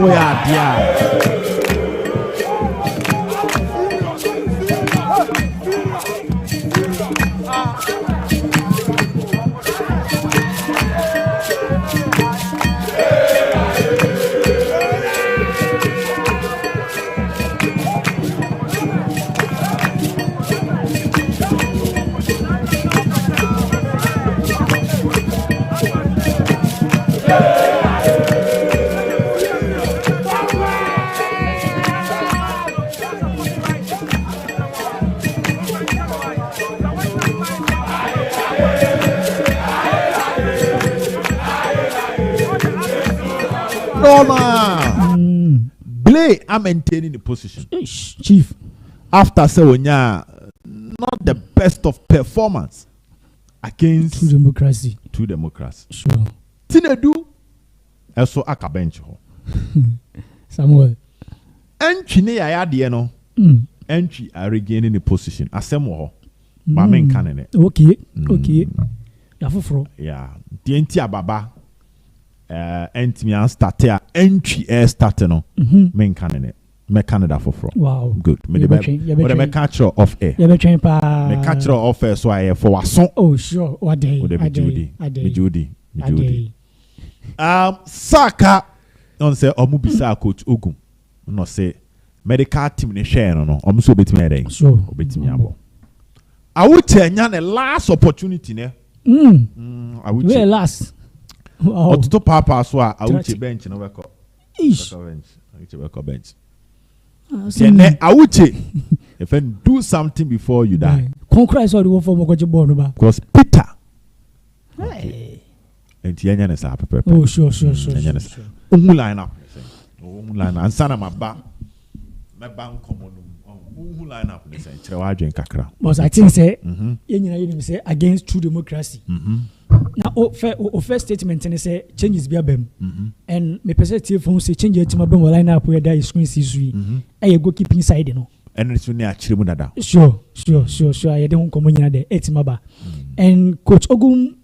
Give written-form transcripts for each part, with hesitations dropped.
Oh yeah. Blay are maintaining the position. Chief. After Sewonya, not the best of performance against True democracy. Sure. Tinedu, also aka bench ho. Samuel. Entry ne ya de no. Entry are regaining the position. Asemo ho. Ma men kanene. Okay. Okay. Yafufro. Yeah. The enti ababa. Entry an start entry start no. Men kanene. Me Canada for from. Wow. Good. Me the me catch off air. You be train pa. Me catch off air so I for wason. Oh sure. What day? Me Judy. Saka on say omu bisa coach Ogum. No say medical team ne share no. Omu so betimi eden. So betimi abo. Awuche nya the last opportunity ne. Awuche. Where last? Wow. Otuto papa so awuche bench no weko. Ish. Weko bench. Awuche, if you do something before you die. Conquer all the war for Mogojibo. Because Peter. Hey. And Tiana is up. Oh, sure. Line up. Line and Sana Maba. My bank common. Line up. But I think say, say against true democracy. Now, first statement and say changes be a bem, and me perspective from say change it to my bem line up where there is screen season. I go keep inside, you know. And it's only a children. Sure. I don't come in there. It's maba. And Coach Ogum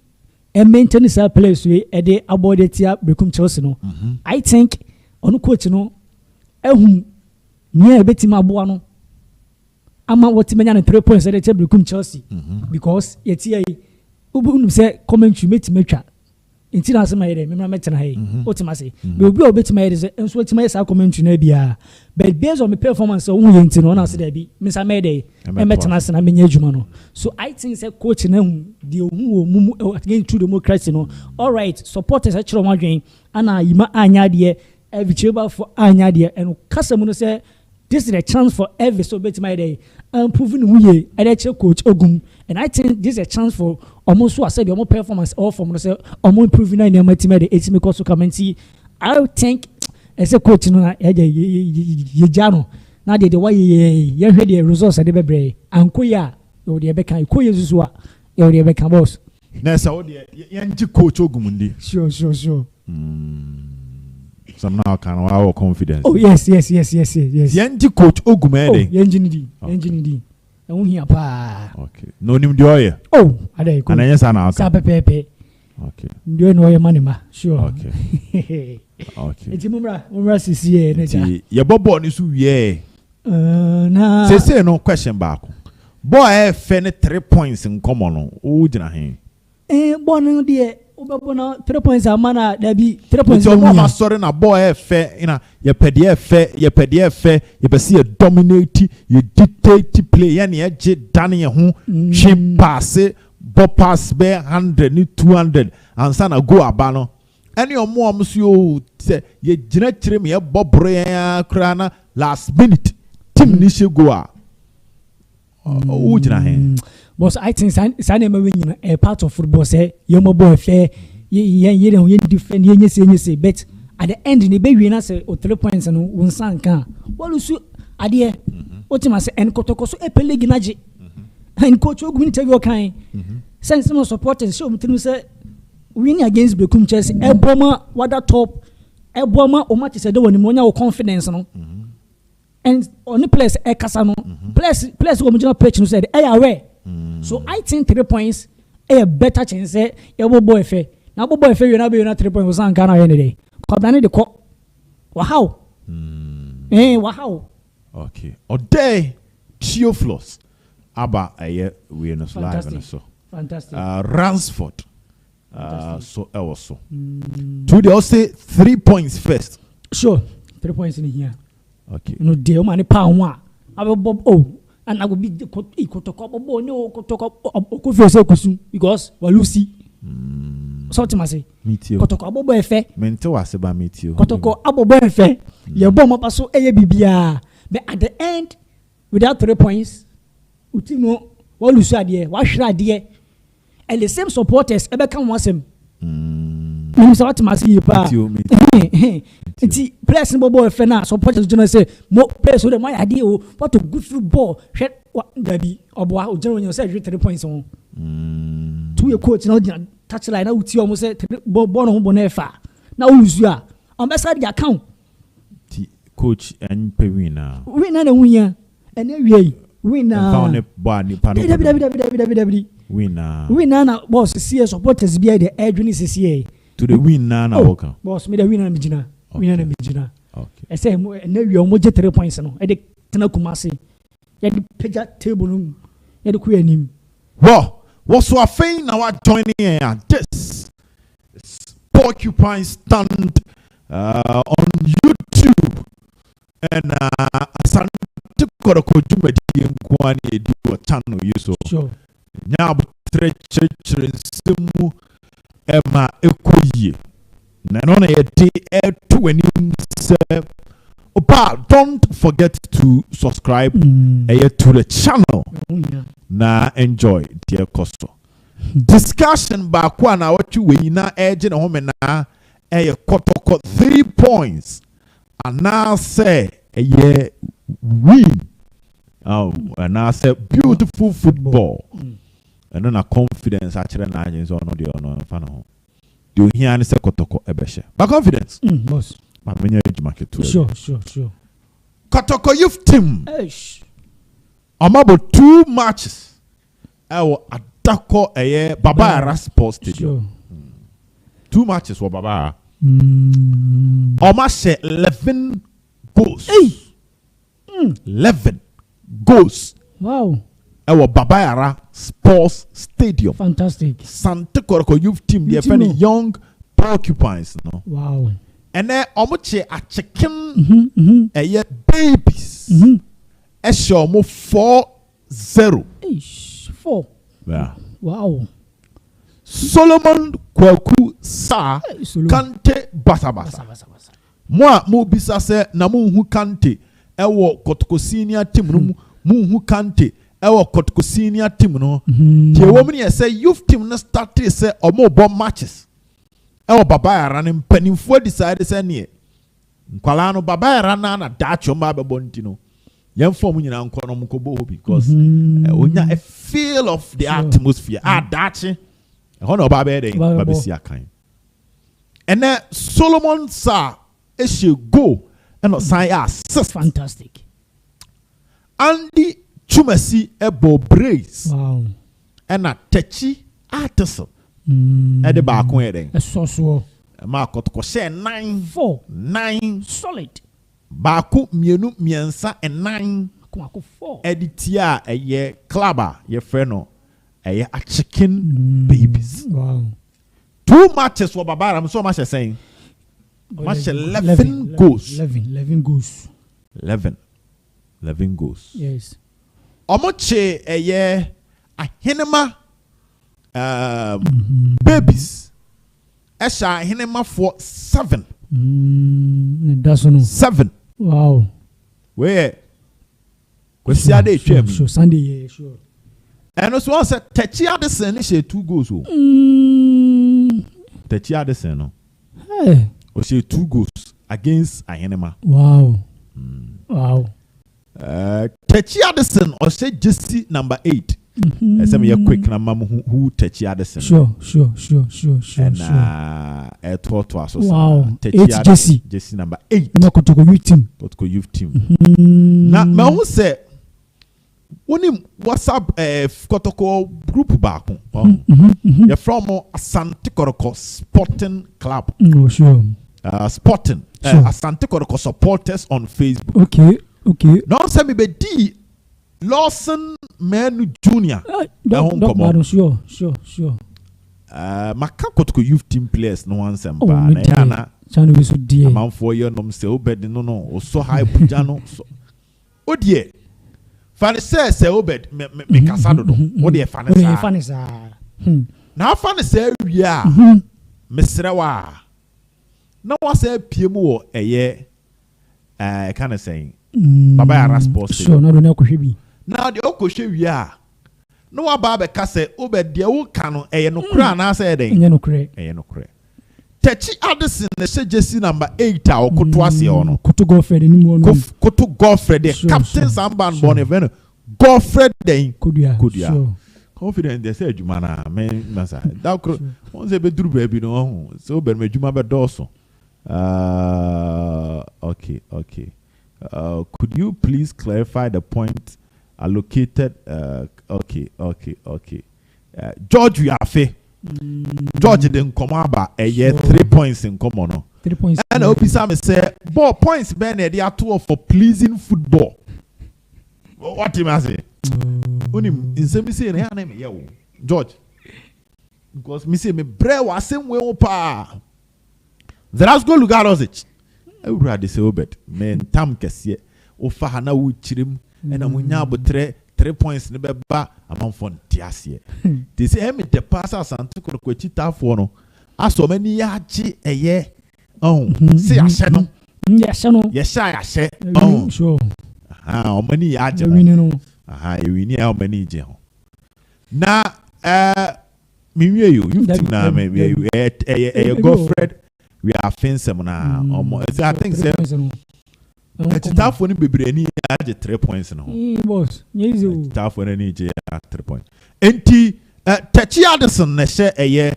and maintain his place we a day about it here become Chelsea. No, I think on coach no, near betting my boano. I'm what many 3 points at the table become Chelsea because yet here. Ubunum say commentary mecha nti na asema yede me meta na hay otima say be obi obetima yede enso otima yesa commentary na bia but based on my performance o hu yenti no na say da bi me sa mede e meta na na menya adwuma no so I think say coach na hu de hu mu against true democracy no all right supporters a chiro madwen ana yima anya de evicheba for anya de and kasam no say this is a chance for every so betima yede improving who ye I coach Ogum and I think this is a chance for almost what I said your performance all from say almost improving in my team at the 8 make also come and see. I think as a coach no ye jano na de why ye heard the results at the bebre and koya you de beka koya zuzua you de beka boss na sa wo de ye coach Ogum ndi sure some now can our confidence. Oh yes. Ye coach Ogum ede ye engineer here pa. Okay. No nim de oye. Oh, ade ko. Ananya sa na aka. Sa pepe. Okay. Ndio no oye mani ma. Sure. Okay. Enti mumra sisi e na ja. Ye bobo ni su wie. Na. Say no question back. Boy fe ne 3 points in common no. O gina hen. Boy no de obabo na 3 points amana da bi 3 points. So mama sorry na boy fe ina ye pede fe ye be see dominate ye dictate play ye na je dan ye ho twe pass bo pass be 100 ni 200 ansa na go aba no ene omo so say ye gina kire me ye bobro ya kra na last minute team ni she go a o gina hen. But I think Sane Mawin a part of football say you mo boy fair ye defend ye say but at the end ni be win say 3 points no won san kan walusu ade otima say en kotoko so e pele ginaje and coach Ogum interview kan sense no supporters show mutinu say winning against BEREKUM Chelsea e boma wada top e boma o match say de woni mo nya confidence no and only players e kasa no players go mo pitch no said e aware. So I think 3 points a better chance say boy fe. Now boy fe you na be 3 points was an Ghana any day. Kobani de ko Wow. Wow. Okay. Ode Theophilus. Aba aye we no live and so. Fantastic. Ransford. So also. To they all say 3 points first. Sure. 3 points in here. Okay. No deal money pound one. I will bob and I will be the kotoko no kotoko because Walusi. So to say meet you. Kotoko abobo efe. Mente was about meet you. Kotoko abobo efe. Your bomb paso eye bibia. But at the end, without 3 points, Utimo Walusi adie, washra adie. And the same supporters ever come once him. What must you pa? It's pressing bobo fena supporters do not say more players so the my idea what a good football shed what Debbie or boy general said 3 points on. 2 year coach now touch line out you almost said born on bonefa. Now lose you are on best side the account. Coach and winner. Winner and winner and every winner. Winner now boss see supporters be the edge when is here. To the winner now. Boss me the winner Mijina. Winner Mijina. Okay. I say and then you almost 3 points no. I de tena kumasi. Ya the page table no. Ya the queer him. Well, what's so afraid now joining here? This Porcupine Stand on YouTube and ASANTE KOTOKO Jumedi Nkwani do a channel you so. Sure. Now church simu Emma Ekoye. Nanone yeti to any don't forget to subscribe to the channel. Na enjoy dear Costo. Discussion bakwa na what you we na edge na home na kotoko 3 points. And now say win. And now say beautiful football. And then a confidence actually na is on the honor fan. Do you hear any say kotoko ebeshe? But confidence. Boss. But many age market too. Sure. Kotoko youth team. About 2 matches. Adako Baba Yara Sports Stadium. 2 matches for Baba. Almost 11 goals. 11 goals. Wow. Baba Yara Sports Stadium. Fantastic. ASANTE KOTOKO youth team. They're very young porcupines. No. Wow. And then almost a chicken. Babies. Eshomo 4-0. 4. Yeah. Wow. Solomon Kwaku Sa Kante Basabasa. Moi bisa se na mu Kante ewo Kotoko senior team no mu Kante ewo Kotoko senior team no. Tie wo me say youth team no start say omo bo matches. Ewo Baba Yara ne mpanimfo decide say ne. Nkwala no Baba Yara na dacho ma bebo ntino. Young form in Ankono because onya a feel of the atmosphere. Dachi. Hono Babede Babisia kind. And then Solomon Sa issue go and sign assist. Fantastic. Andy Chumasi Ebo Brace. Wow. And a Techi artisan. At the back wedding. So. Marco Koshe 9 solid. Baku mienu miensa and 9 4 editia clubber ye freno a chicken babies. Wow. 2 matches for Baba. I'm so much saying match 11 goals. 11 goals. 11 goals. Yes. Omoche a hinema babies. Esha hinema for 7. That's no 7. Wow. Where? Sure, Sunday, yeah, sure. And also, I said, Techi Addison is 2 goals. Techi Addison, no? Hey. Or 2 goals against Ahenema. Wow. Wow. Techi Addison, or say Jesse number 8. As I'm a quick number who Techi Addison. Sure. And a to us. Wow. Techi Jesse number 8. Kotoko youth team. Kotoko youth team. Now, me who say, when WhatsApp Kotoko group back, you're from ASANTE KOTOKO Sporting Club. Oh, sure. Sporting. Asante Kotoko supporters on Facebook. Okay. Now say me be D Lawson Menu Junior. Sure. Maka Kotoko youth team players no one sempa. Na chanu we so die. Man for you no say Obed no so high bujano so. Odie. Fane say Obed me kasado do. Odie fane sa. Na fane say wi a mesrewa. Na wa say piem wo eye kind of saying Baba Yara Sports. Sure, no do ko hwebi. Now the okoshe wi a no wa ba be ka say Obed de wo ka no eye no kura na say den. Enye no kure. Techi Addison na she jersey number 8 a okoto ase ono. Koto Godfred ni mu ono. Koto Godfred the captain Samban born even Godfred den Kudia. Sure. Confident they say adwuma na me masa. Da kro won say be duru ba bi no ho. So be me adwuma be doso. Okay. Could you please clarify the point allocated? Okay. George Yafe. George didn't come about a year 3 points in common. 3 points. And Obisame say, ball points Ben they are two for pleasing football. What him say? Unim in some say na name ya George. Because me say me bre was same way opa. Let's go look at us. I would rather say Obed. Men tam kesiye. Ofa hana wu chirim. Ena munya botre 3 points ne beba among fon tiasie. They say me the passer Asante Kotoko chita for no. Aso many yachi eye. Oh, say ashe no. Yes, no. Yes, I ashe. Oh, sure. How many yachi? Ewini how many je. Na me you team na me you Godfred. We are fencing now. I think so. Tough when be any 3 points now. Boss, tough when any 3 points. Enti Techi Addison na share a year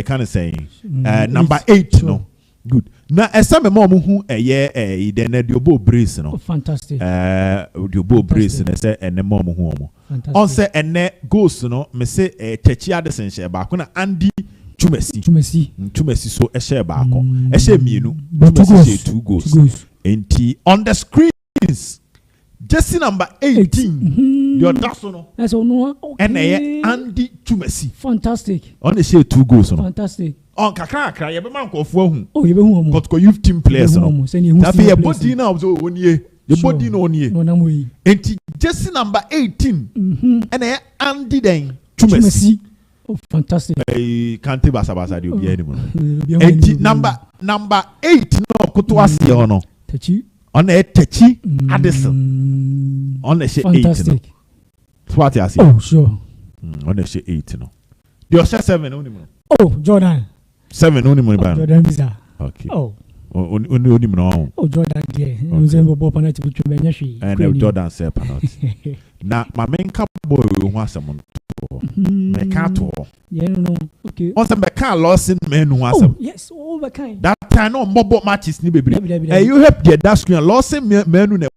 kind of saying number 8 no. Good. Na esame mo hu a year then the obo brace no. Fantastic. The obo brace na say ene mo hu omo. On say ene goals no me say Techi Addison share ba na Andy Chumesi so share back. Share mienu. Chumesi 2 goals. And on the screens, jersey number 18. Your dasono. That's no. And Andy Chumesi. Fantastic. On the share 2 goals. Fantastic. On kakra you be man ko fu hu. Oh, you be hu. Kotoko youth team players no. That be body now so onye. The body no onye. No na mo yi. And jersey number 18. And Andy then Chumesi. Oh, fantastic. Can't basa di obi anymore. Number 8 no kutu ase ono. Techi. On Techi Addison. On the 8 no. What you say? Oh, sure. On the 8 no. You say 7 only mo. Oh, Jordan. 7 only mo ba. Jordan visa. Okay. Oh. Only no. Oh, Jordan there. Nze bo penalty bi twenya hwe. And Jordan say penalty. Na my main cap boy we want someone. Mekato. Yeah, no. Okay. On some Mekan Lawson men who has yes, all the kind. that time no mobile matches ni baby. You help get that screen Lawson men who never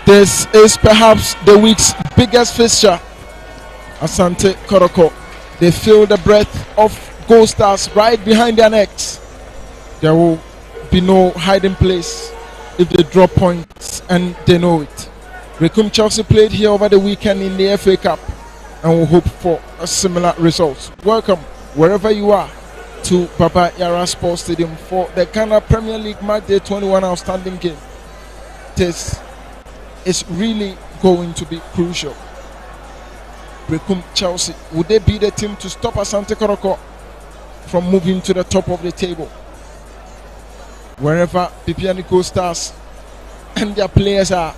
This is perhaps the week's biggest fixture. Asante Kotoko. They feel the breath of Gold Stars right behind their necks. There will be no hiding place if they drop points, and they know it. BEREKUM Chelsea played here over the weekend in the FA Cup, and will hope for a similar result. Welcome, wherever you are, to Baba Yara Sports Stadium for the Ghana Premier League Match Day 21 outstanding game. This is really going to be crucial. BEREKUM Chelsea, would they be the team to stop Asante Kotoko from moving to the top of the table? Wherever Bibiani Gold Stars and their players are,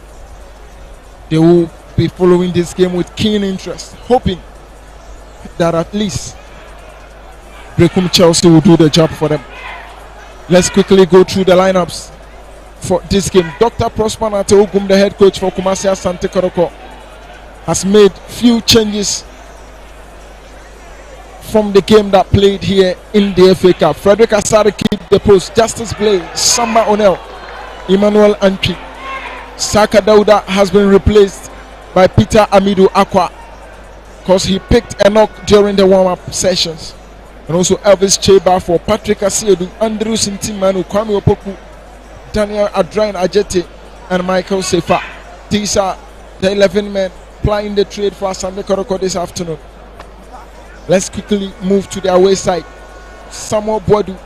they will be following this game with keen interest, hoping that at least BEREKUM Chelsea will do the job for them. Let's quickly go through the lineups for this game. Dr. Prosper Nateogum, the head coach for Kumasi Asante Kotoko, has made few changes from the game that played here in the FA Cup. Frederick Asare keep the post. Justice Blay, Samba Onel, Emmanuel Antwi. Saka Dauda has been replaced by Peter Amidu Aqua because he picked a knock during the warm-up sessions. And also Elvis Cheba for Patrick Asiedu, Andrew Sintimanu, Kwame Opoku, Daniel Adrain Ajete, and Michael Sefa. These are the 11 men plying the trade for Asante Kotoko this afternoon. Let's quickly move to the away side. Samuel Boadu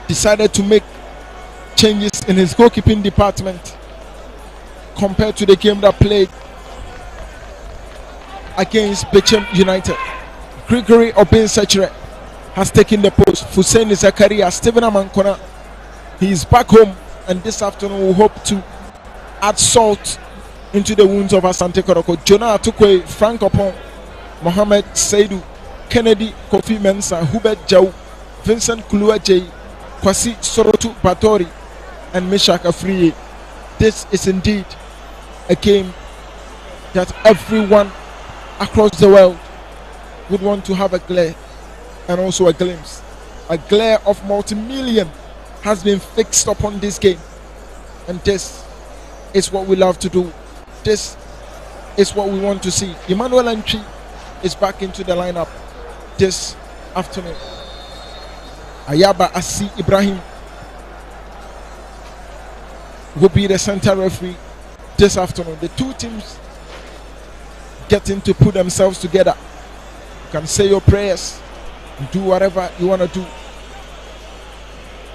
decided to make changes in his goalkeeping department compared to the game that played against Bechem United. Gregory Obinsechere has taken the post. Hussein Zakaria, Stephen Amankona, he is back home, and this afternoon we hope to add salt into the wounds of Asante Kotoko. Jonah Atukwe, Frank Opon, Mohamed Saidu, Kennedy Kofi Mensah, Hubert Jau, Vincent Kuluaje, Kwasi Sorotu Batori, and Meshak Afriye. This is indeed a game that everyone across the world would want to have a glare and also a glimpse. A glare of multi-million has been fixed upon this game, and this is what we love to do. This is what we want to see. Emmanuel Antwi is back into the lineup this afternoon. Ayaba Asi Ibrahim will be the center referee this afternoon. The two teams getting to put themselves together. You can say your prayers, do whatever you want to do.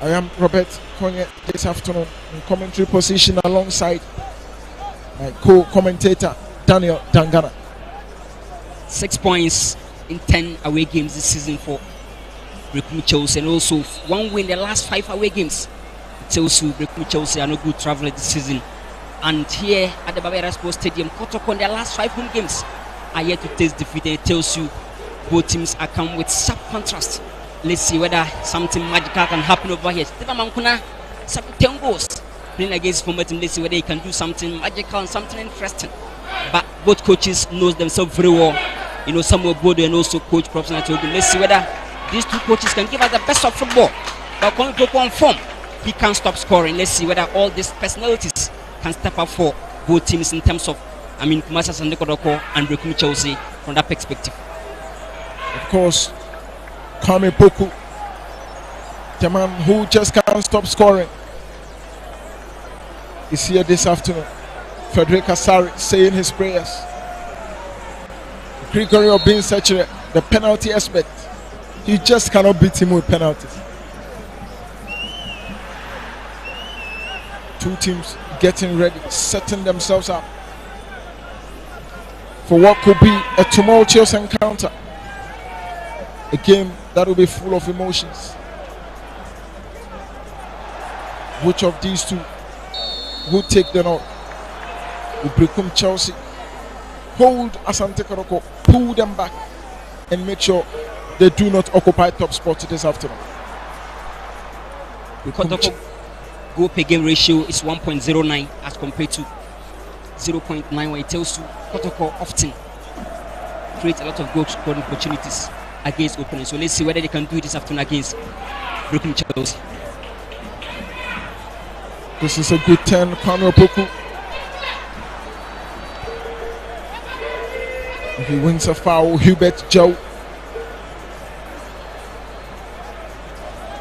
I am Robert Konye this afternoon in commentary position alongside my co-commentator Daniel Dangana. 6 points in 10 away games this season for BEREKUM Chelsea, and also 1 win in the last 5 away games. It tells you BEREKUM Chelsea are no good traveler this season. And here at the Baba Yara Sports Stadium, Kotoko in their last 5 home games are yet to taste defeat, and it tells you both teams are come with sharp contrast. Let's see whether something magical can happen over here. Stephen Mankuna, 10 goals playing against former team. Let's see whether he can do something magical and something interesting. But both coaches knows themselves very well. You know, Samuel Bodo and also Coach Professor Natogu. Let's see whether these two coaches can give us the best of football. But when we go on form, he can't stop scoring. Let's see whether all these personalities can step up for both teams in terms of, Kumasi Asante Kotoko and BEREKUM Chelsea from that perspective. Of course, Kwame Poku, the man who just can't stop scoring, is here this afternoon. Frederick Asare saying his prayers. Gregory Obinsechere, the penalty expert, he just cannot beat him with penalties. Two teams getting ready, setting themselves up for what could be a tumultuous encounter, a game that will be full of emotions. Which of these two will take the knock? Will BEREKUM Chelsea hold Asante Kotoko, pull them back, and make sure they do not occupy top spot this afternoon? Kotoko goal per game ratio is 1.09 as compared to 0.91. It tells you Kotoko often create a lot of goal scoring opportunities against opponents. So let's see whether they can do it this afternoon against BEREKUM Chelsea. This is a good turn. Kwame Opoku He wins a foul. Hubert Joe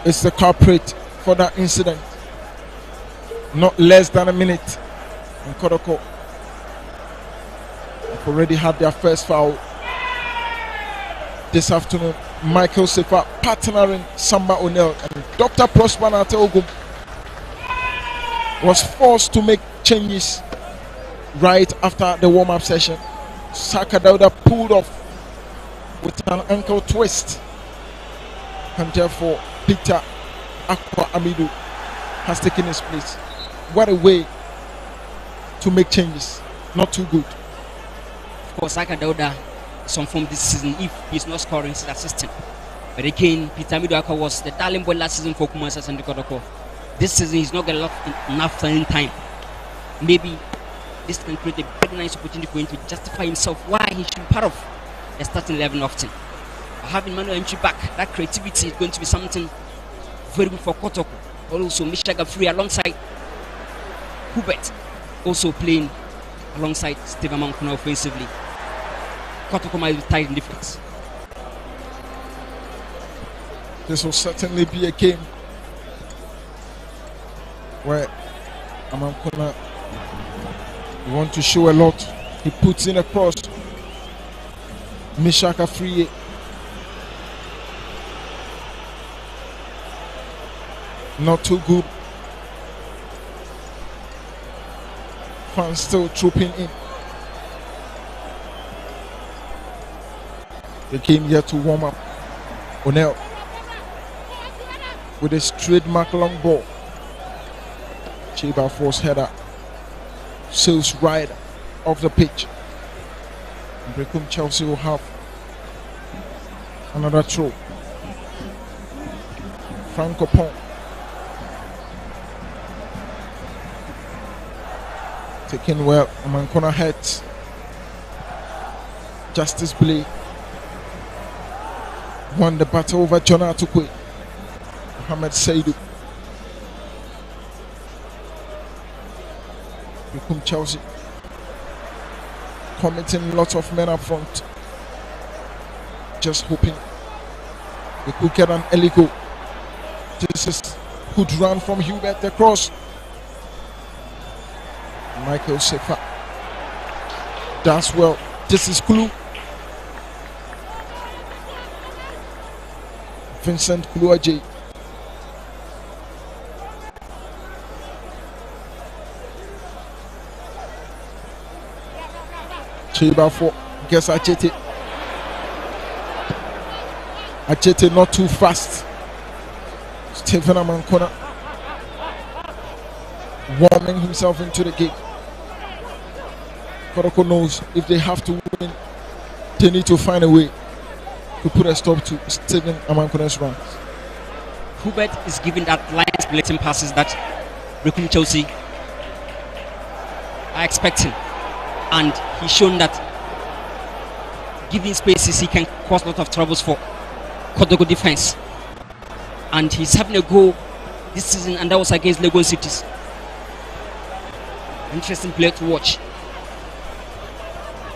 is the culprit for that incident. Not less than a minute. And Kotoko have already had their first foul this afternoon. Michael Sefa partnering Samba O'Neill, and Dr. Prosper Nateogum was forced to make changes right after the warm-up session. Saka Dauda pulled off with an ankle twist, and therefore Peter Aqua Amidu has taken his place. What a way to make changes. Not too good. Of course, Saka Dauda some form this season if he's not scoring his assistant. But again, Peter Amidu Aqua was the darling boy last season for Kumasi ASANTE KOTOKO. This season he's not getting enough playing time. Maybe this can create a very nice opportunity for him to justify himself why he should be part of the starting 11 often. Having Manuel entry back, that creativity is going to be something very good for Kotoko. Also, Mishaga Free alongside Hubert, also playing alongside Steve Amankuna offensively. Kotoko might be tight in defense. This will certainly be a game where Amankuna want to show a lot. He puts in a cross. Mishaka Free. Not too good. Fans still trooping in. They came here to warm up. O'Neill with his trademark long ball. Chiba force header. Sails right off the pitch. BEREKUM Chelsea will have another throw. Franco Pong taken well. Amankona heads. Justice Blake won the battle over John Atukwe. Mohamed Saidu. BEREKUM Chelsea committing lots of men up front, just hoping they could get an early goal. This is good run from Hubert, the cross. Michael Sefa does well. This is Kulu. Vincent Kuluaje. Chiba for guess Achete. Achete not too fast. Stephen Amankona warming himself into the game. Kotoko knows if they have to win, they need to find a way to put a stop to Stephen Amankona's runs. Hubert is giving that line splitting passes that BEREKUM Chelsea are expecting, and he's shown that giving spaces he can cause a lot of troubles for Kotoko defense. And he's having a goal this season, and that was against Legon Cities. Interesting player to watch.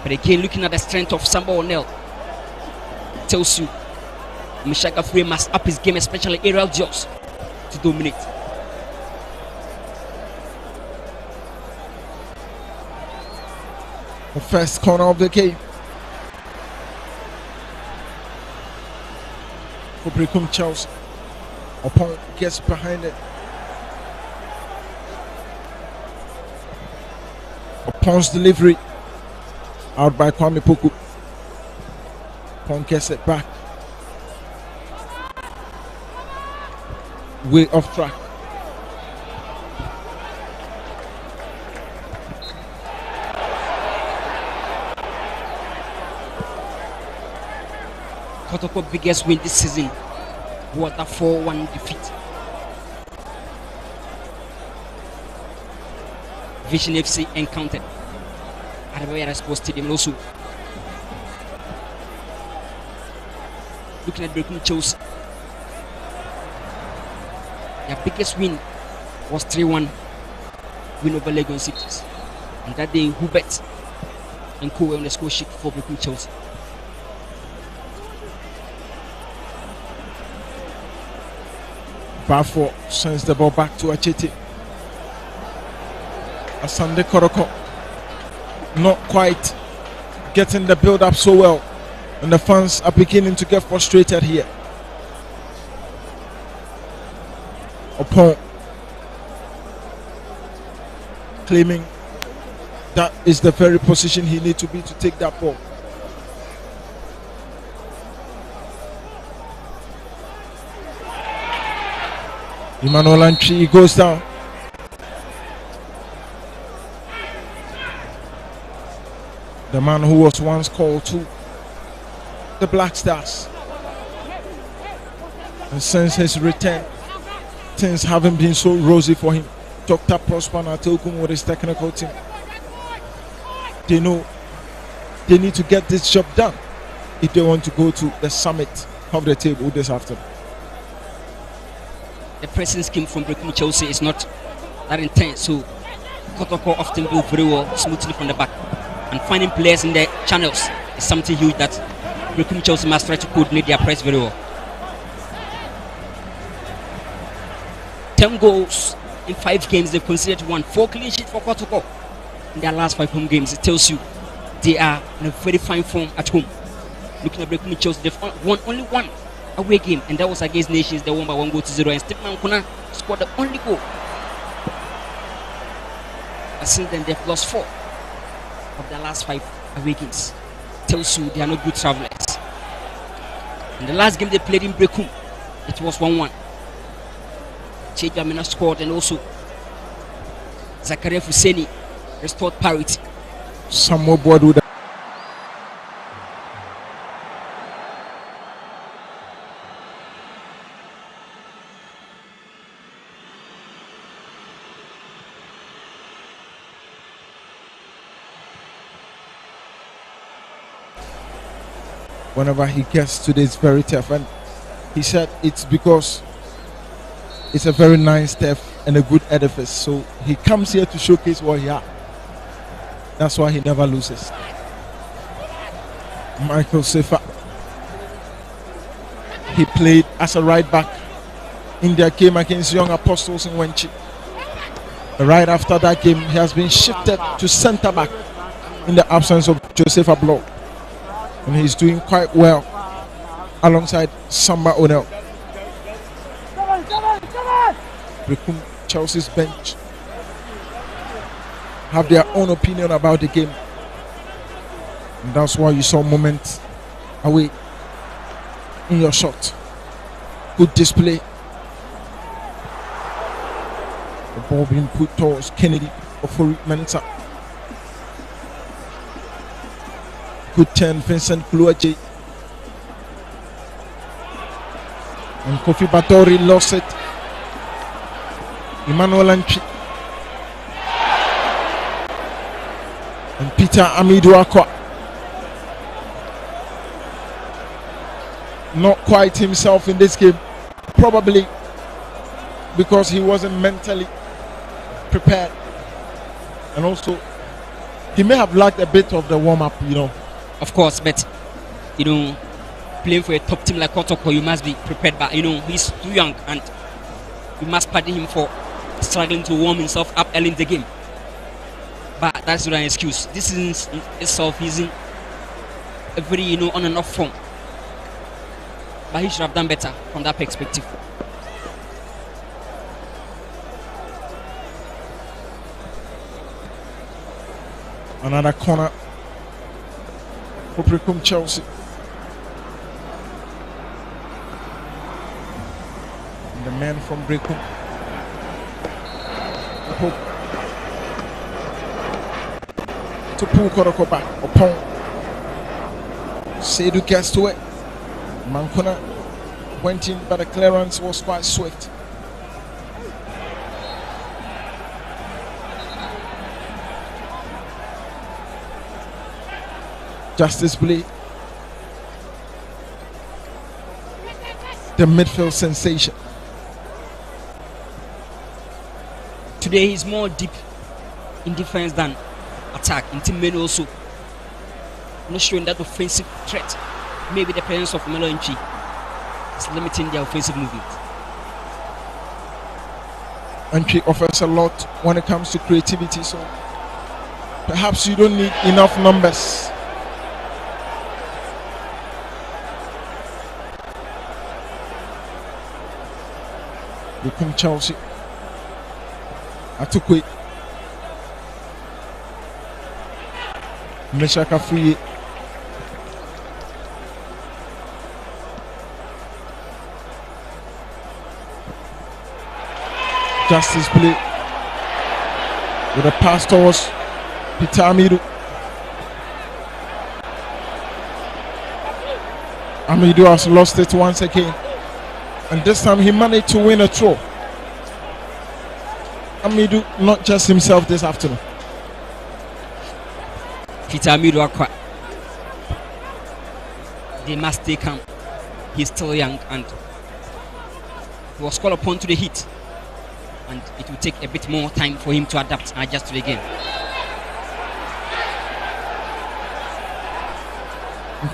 But again, looking at the strength of Samba O'Neill, tells you Mishaka Free must up his game, especially aerial duels, to dominate. The first corner of the game for BEREKUM Chelsea. Opponent gets behind it. Opponent's delivery out by Kwame Poku. Opponent gets it back. Way off track. Kotoko biggest win this season was a 4-1 defeat. Vision FC encountered at the Royal Sports Stadium. Also, looking at BEREKUM Chelsea, their biggest win was 3-1 win over Legon Cities. And that day, Hubert and Kowe on the score sheet for BEREKUM Chelsea. Bafo sends the ball back to Achete. ASANTE KOTOKO not quite getting the build up so well, and the fans are beginning to get frustrated here. Upon claiming that is the very position he needs to be to take that ball. Emmanuel Antwi goes down. The man who was once called to the Black Stars, and since his return, things haven't been so rosy for him. Dr. Prosper Natokum with his technical team, they know they need to get this job done if they want to go to the summit of the table this afternoon. The pressing scheme from BEREKUM Chelsea is not that intense, so Kotoko often do very well smoothly from the back, and finding players in the channels is something huge that BEREKUM Chelsea must try to coordinate their press very well. 10 goals in 5 games, they've conceded 1. 4 clean sheets for Kotoko in their last 5 home games. It tells you they are in a very fine form at home. Looking at BEREKUM Chelsea, they've won only 1 away game, and that was against Nations. They won by 1-0, and Stephen Nkuna scored the only goal. And since then, they've lost 4 of their last 5 away games. Tells you they are not good travelers. In the last game they played in BEREKUM, it was 1-1. Chejamina scored, and also Zakaria Fuseni restored parity. Samuel Boadu. Whenever he gets to this very tough, and he said it's because it's a very nice turf and a good edifice, so he comes here to showcase what he has. That's why he never loses. Michael Sefa, he played as a right back in their game against Young Apostles in QUENCHED. Right after that game, he has been shifted to centre back in the absence of Joseph Ablo, and he's doing quite well alongside Samba O'Neill. BEREKUM Chelsea's bench have their own opinion about the game, and that's why you saw moments away in your shot. Good display. The ball being put towards Kennedy Ofori Mensah. Good turn, Vincent Kluaje. And Kofi Batori lost it. Emmanuel Antwi and Peter Amidu Akwa. Not quite himself in this game, probably because he wasn't mentally prepared, and also he may have lacked a bit of the warm-up, you know. Of course, but you know, playing for a top team like Kotoko, you must be prepared. But you know, he's too young, and you must pardon him for struggling to warm himself up early in the game. But that's not an excuse. This is itself, he's in a very, you know, on and off form. But he should have done better from that perspective. Another corner for BEREKUM Chelsea. And the man from BEREKUM hope to pull Kotoko back. Upon Seydou gets to it. Mankuna went in, but the clearance was quite swift. Justice Blade, the midfield sensation. Today he's more deep in defense than attack. In team men also, not showing that offensive threat. Maybe the presence of Melo Nchi is limiting their offensive movement. Nchi offers a lot when it comes to creativity, so perhaps you don't need enough numbers. BEREKUM Chelsea. Atukwe. Meshaka Free. Justice play with a pass towards Peter Amidu. Amidu has lost it once again, and this time he managed to win a throw. Amidu not just himself this afternoon. Peter Amidu Akwa. They must stay calm. He's still young and he was called upon to the heat. And it will take a bit more time for him to adapt and adjust to the game.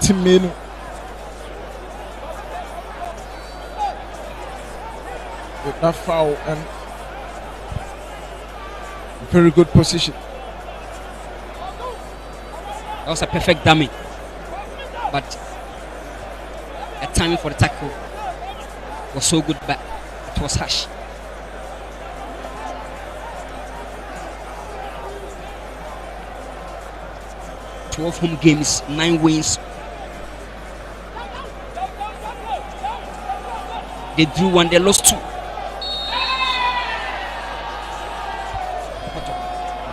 Timenu. With that foul and very good position. That was a perfect dummy. But the timing for the tackle was so good, but it was harsh. Of home games, 9 wins. They drew 1, they lost 2.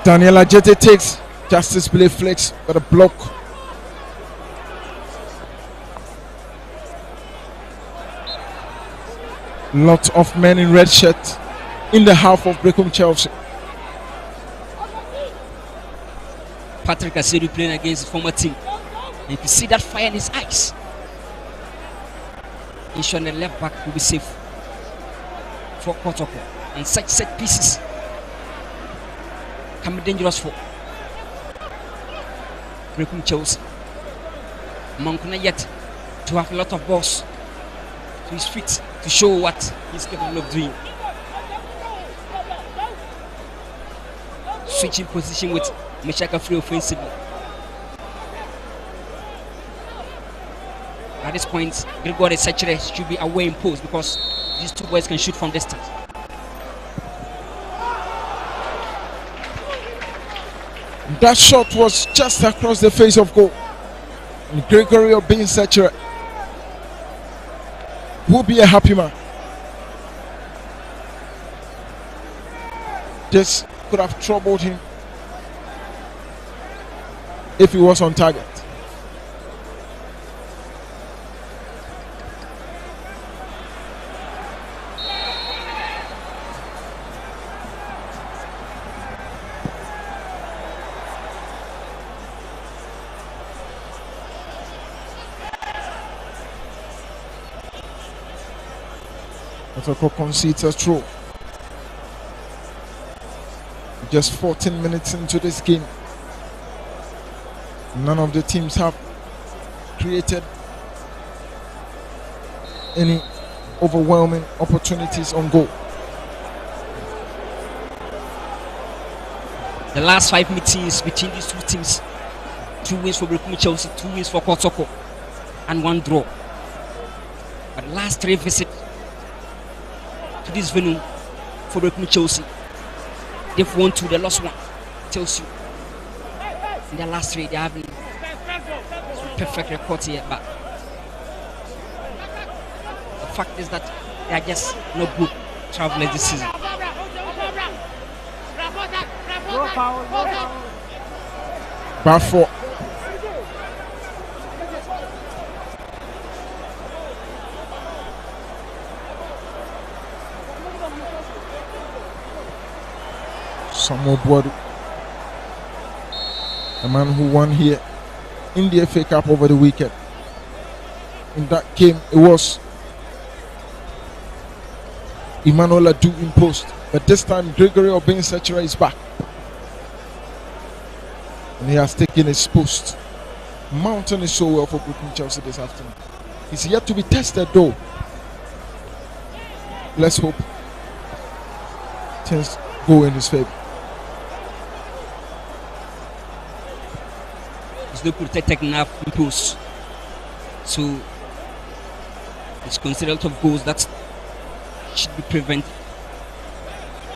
Daniela Jete takes Justice play flex with a block. Lot of men in red shirt in the half of BEREKUM Chelsea. Patrick Asedu playing against his former team. And if you see that fire in his eyes, ensuring the left back will be safe for Kotoko. And such set pieces can be dangerous for BEREKUM Chelsea. Mankuna yet to have a lot of balls to his feet to show what he's capable of doing. Switching position with Meshaka Free offensively. At this point, Gregory Sechere should be away in post because these two boys can shoot from distance. That shot was just across the face of goal. And Gregory Sechere will be a happy man. This could have troubled him if he was on target. Kotoko concedes a throw. Just 14 minutes into this game. None of the teams have created any overwhelming opportunities on goal. The last 5 meetings between these two teams, 2 wins for BEREKUM Chelsea, 2 wins for Kotoko, and 1 draw. But the last 3 visits to this venue for BEREKUM Chelsea, they've won 2, they lost 1. Tells you in their last 3 they have perfect record here, but the fact is that they are just not good travelers this season. Bar 4. Samuel Boadu, a man who won here in the FA Cup over the weekend. In that game, it was Emmanuel Adu in post, but this time Gregory Sechere is back, and he has taken his post. mounting is so well for Brerekum Chelsea this afternoon. He's yet to be tested though. Let's hope things go in his favor. He's not protected enough impulse. So it's considered of goals that should be prevented.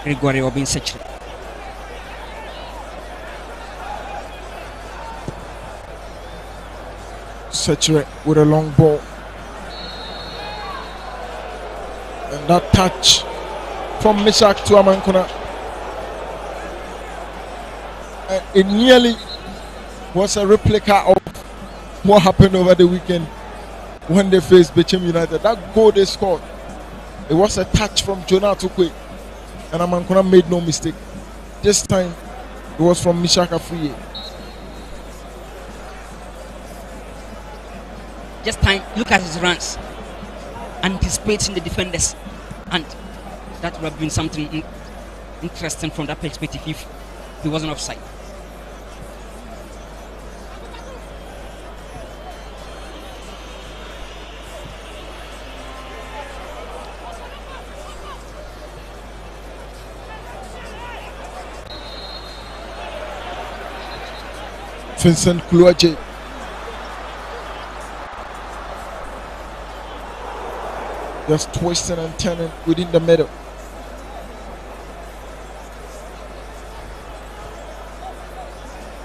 Gregory or being such. Saturate with a long ball. And that touch from Mishak to Amankona. It nearly was a replica of what happened over the weekend when they faced BEREKUM United. That goal they scored, it was a touch from Jonah Tukwe, and Amankona made no mistake. This time it was from Mishak Afriye. Just time, look at his runs, anticipating the defenders, and that would have been something interesting from that perspective if he wasn't offside. Vincent Kuluaje. Just twisting and turning within the middle.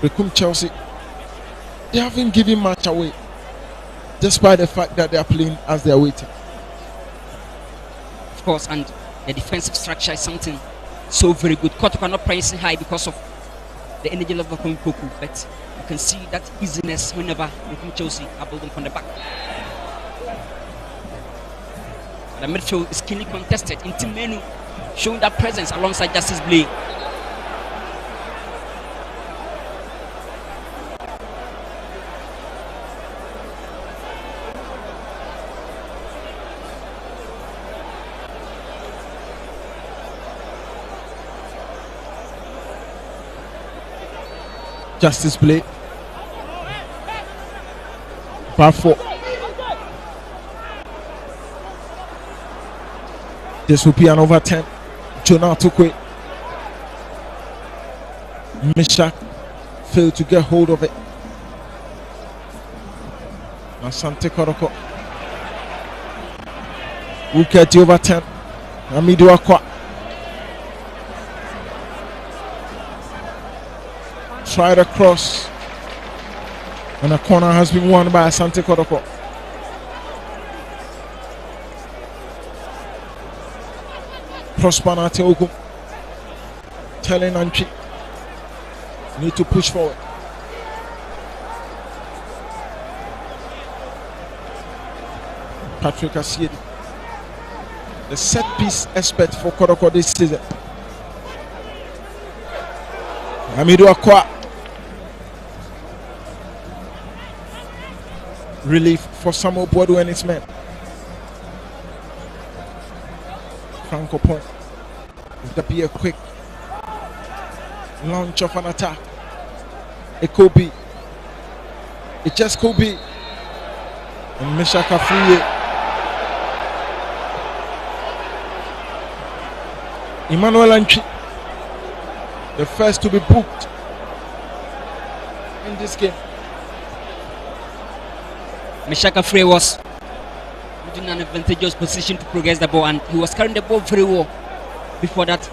BEREKUM Chelsea, they haven't given much away, despite the fact that they are playing as they are waiting. Of course, and the defensive structure is something so very good. Kotoko are not pricing high because of the energy level from Koku, but you can see that easiness whenever BEREKUM Chelsea are building from the back. The midfield is keenly contested. Inti Menu showing that presence alongside Justice Blake. Justice Blake. Barfoot. This will be an over 10. Jonah Tukwe. Mishak failed to get hold of it. ASANTE KOTOKO will get the over 10. Amidu Akwa. Tried across. And a corner has been won by ASANTE KOTOKO. Prosper Nateogum telling Anchi need to push forward. Patrick Asiedi, the set piece expert for Kotoko this season. Amidu Akwa, relief for Samuel Boadu and his men. Franco Pong. That be a quick launch of an attack. It could be. It just could be. And Mishak Afriye. Emmanuel Anchi, the first to be booked in this game. Mishak Afriye was in an advantageous position to progress the ball, and he was carrying the ball very well before that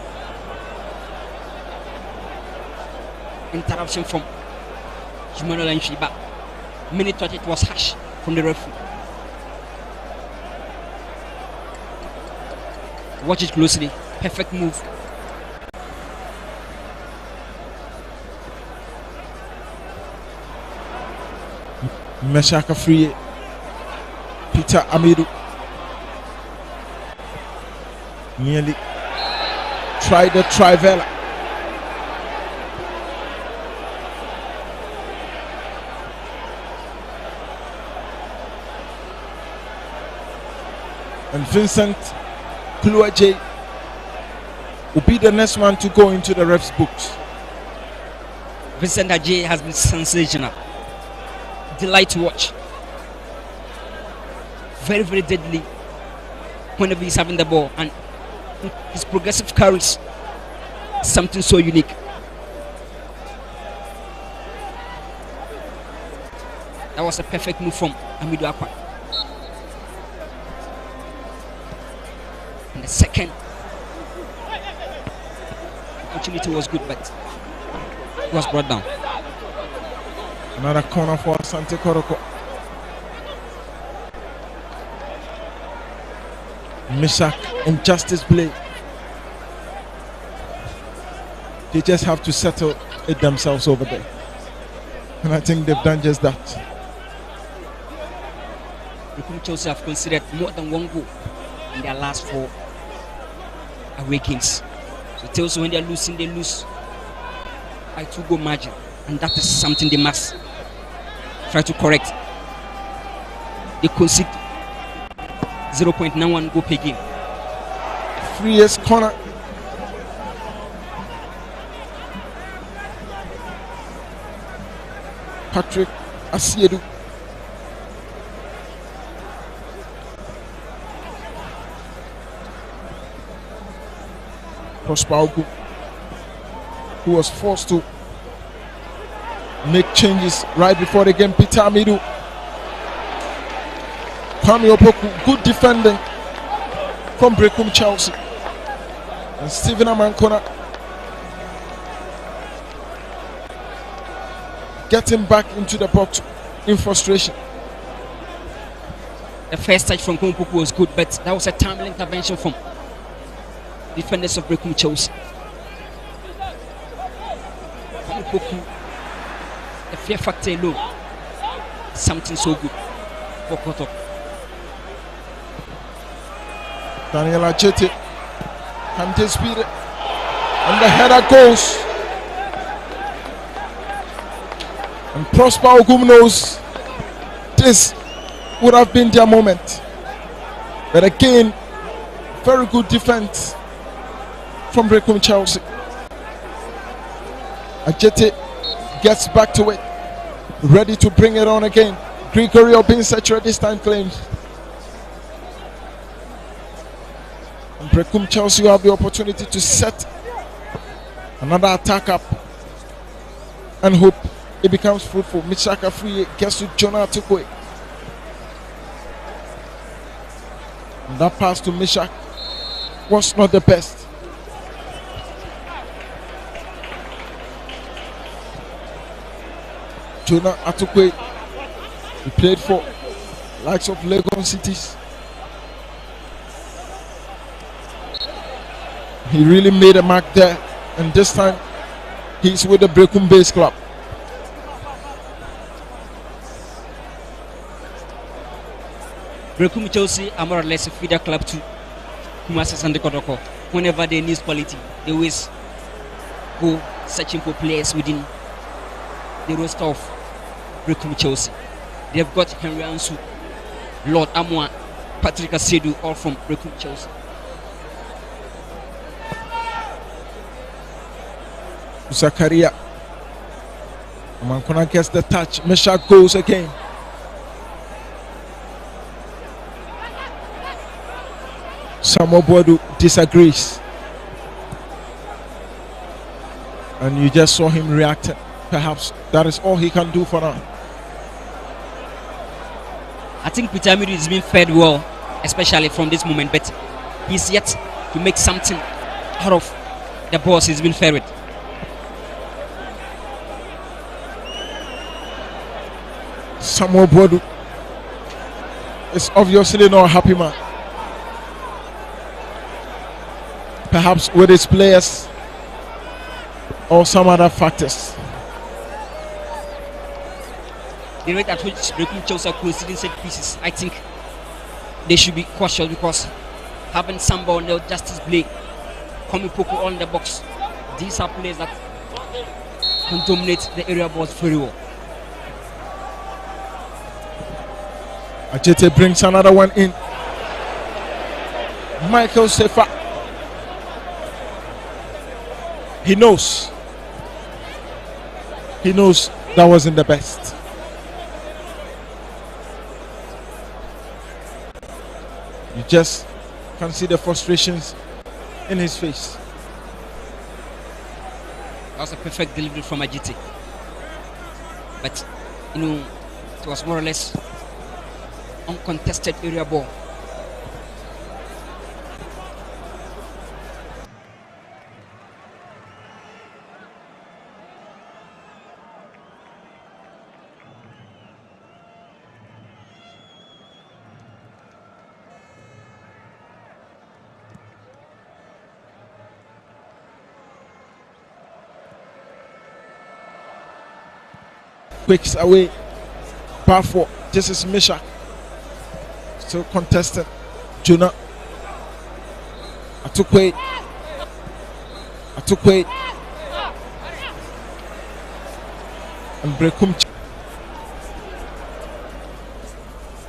interruption from Emmanuel Anchi. But many thought it was harsh from the referee. Watch it closely. Perfect move. Mishak Afriye, Peter Amidu nearly tried the trivela. And Vincent Kuluaje will be the next man to go into the ref's books. Vincent Ajay has been sensational. delight to watch. Very, very deadly whenever he's having the ball, and his progressive carries something so unique. That was a perfect move from Amido Akwa. And the second opportunity was good, but it was brought down. Another corner for Asante Kotoko. Mishak and Justice Blade. They just have to settle it themselves over there. And I think they've done just that. BEREKUM Chelsea have considered more than one goal in their last 4 away games. So it tells you when they're losing, they lose by 2-goal margin. And that is something they must try to correct. They concede 0.91 goal per game. Freest corner. Patrick Asiedu. Prosper Ogu, who was forced to make changes right before the game. Peter Amidu. Kwame Opoku, good defending from BEREKUM Chelsea. And Stephen Amankona getting back into the box in frustration. The first touch from Kwame Opoku was good, but that was a timely intervention from defenders of BEREKUM Chelsea. Kwame Opoku, the fear factor alone, something so good for Kotoko. Daniel Ajete can take speed, and the header goes. And Prosper Ogum knows this would have been their moment. But again, very good defense from BEREKUM Chelsea. Ajete gets back to it, ready to bring it on again. Gregory Obinsechere this time claims. And BEREKUM Chelsea will have the opportunity to set another attack up and hope it becomes fruitful. Michaka Free gets to Jonah Tukwe. And that pass to Mishak was not the best. Jonah Atukwe, he played for likes of Legon Cities. He really made a mark there, and this time he's with the BEREKUM base club. BEREKUM Chelsea are more or less a feeder club to ASANTE Kotoko. Whenever they need quality, they always go searching for players within the roster of BEREKUM Chelsea. They've got Henry Ansu, Lord Amwa, Patrick Asiedu, all from BEREKUM Chelsea. Zakaria Mankona gets the touch. Meshach goes again. Samuel Boadu disagrees, and you just saw him reacting. Perhaps that is all he can do for now. I think Peter Amidu is being fed well, especially from this moment, but he's yet to make something out of the balls he's been fed with. Samuel Boadu is obviously not a happy man. Perhaps with his players or some other factors. The rate at which BEREKUM Chelsea are conceding set pieces, I think they should be cautious, because having Samba on the Justice Blade, Kwame Opoku on the box, these are players that can dominate the area balls very well. Ajete brings another one in. Michael Sefa. He knows that wasn't the best. You just can see the frustrations in his face. That was a perfect delivery from Ajite. But, you know, it was more or less uncontested area ball. Quicks away. Par 4. This is Misha. Still contested. Jonah. Atukwe. And BEREKUM.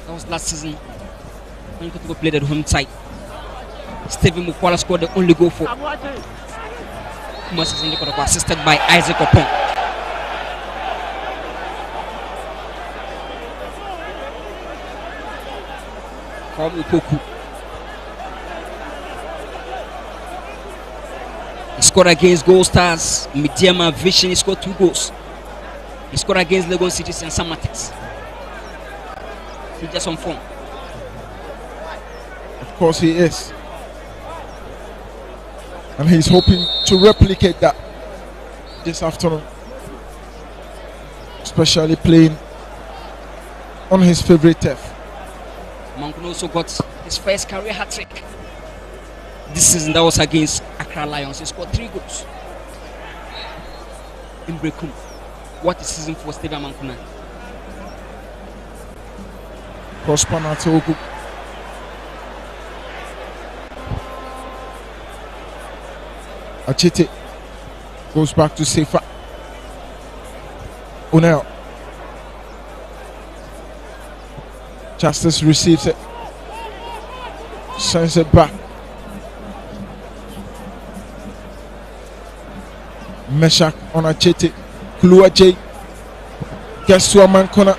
That was last season when Kotoko played at home side. Stephen Mukwala scored the only goal for Kuma season, assisted by Isaac Opong. He scored against Gold Stars, Midiama Vision. He scored 2 goals. He scored against Lagos City and Samatex. He's just on form. Of course he is. And he's hoping to replicate that this afternoon. Especially playing on his favorite turf. Mankun also got his first career hat-trick this season. That was against Accra Lions. He scored 3 goals in BEREKUM. What a season for Stephen Mankuna. Prosper Natogu. Achite goes back to Sefa. Unel. Justice receives it. Sends it back. Meshak on Achite. Kuluache gets to a man corner.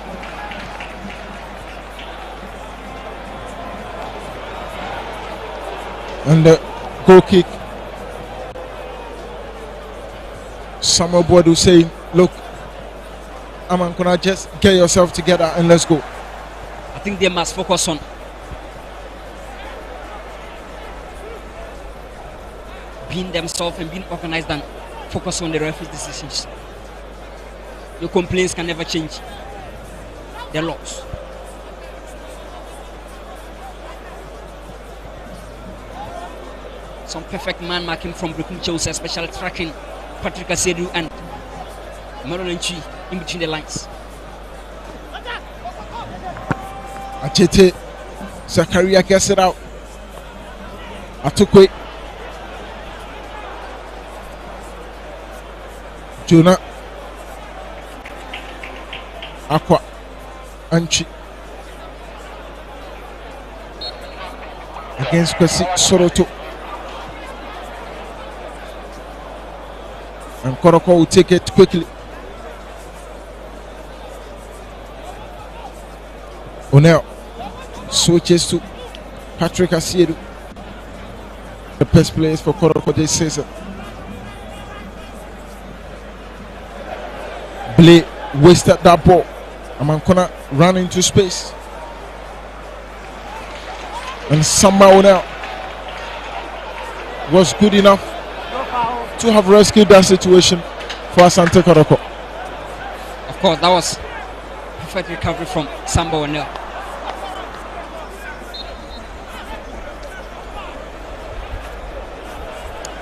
And the goal kick. Samuel Boadu saying, look, Amankuna, just get yourself together and let's go. I think they must focus on being themselves and being organized and focus on the referee's decisions. Your complaints can never change the laws. Some perfect man marking from BEREKUM Chelsea, especially tracking Patrick Asedu and Maron Chi in between the lines. Achete Zakaria gets it out. Atukwe. Jonah. Aqua. Anchi. Against Kwesi Soroto. And Kotoko will take it quickly. Onel switches to Patrick Asiedu. The best players for Kotoko this season. Blay wasted that ball. Amankona ran into space. And Samba Onel was good enough to have rescued that situation for Asante Kotoko. Of course, that was perfect recovery from Samba Onel.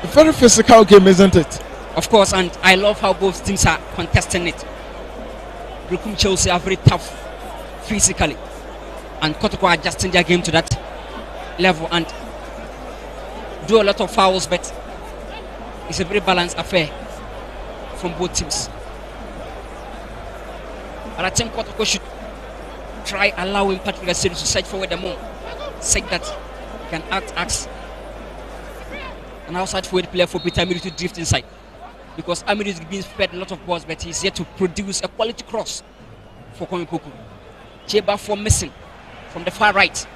A very physical game, isn't it? Of course, and I love how both teams are contesting it. BEREKUM Chelsea are very tough physically, and Kotoko are adjusting their game to that level and do a lot of fouls, but it's a very balanced affair from both teams. But I think Kotoko should try allowing Patrick Asedu to search forward the more, such that he can act an outside forward player for Peter Amiru to drift inside. Because Amiru is being fed a lot of balls, but he's yet to produce a quality cross for Kwame Poku. Cheba for missing from the far right.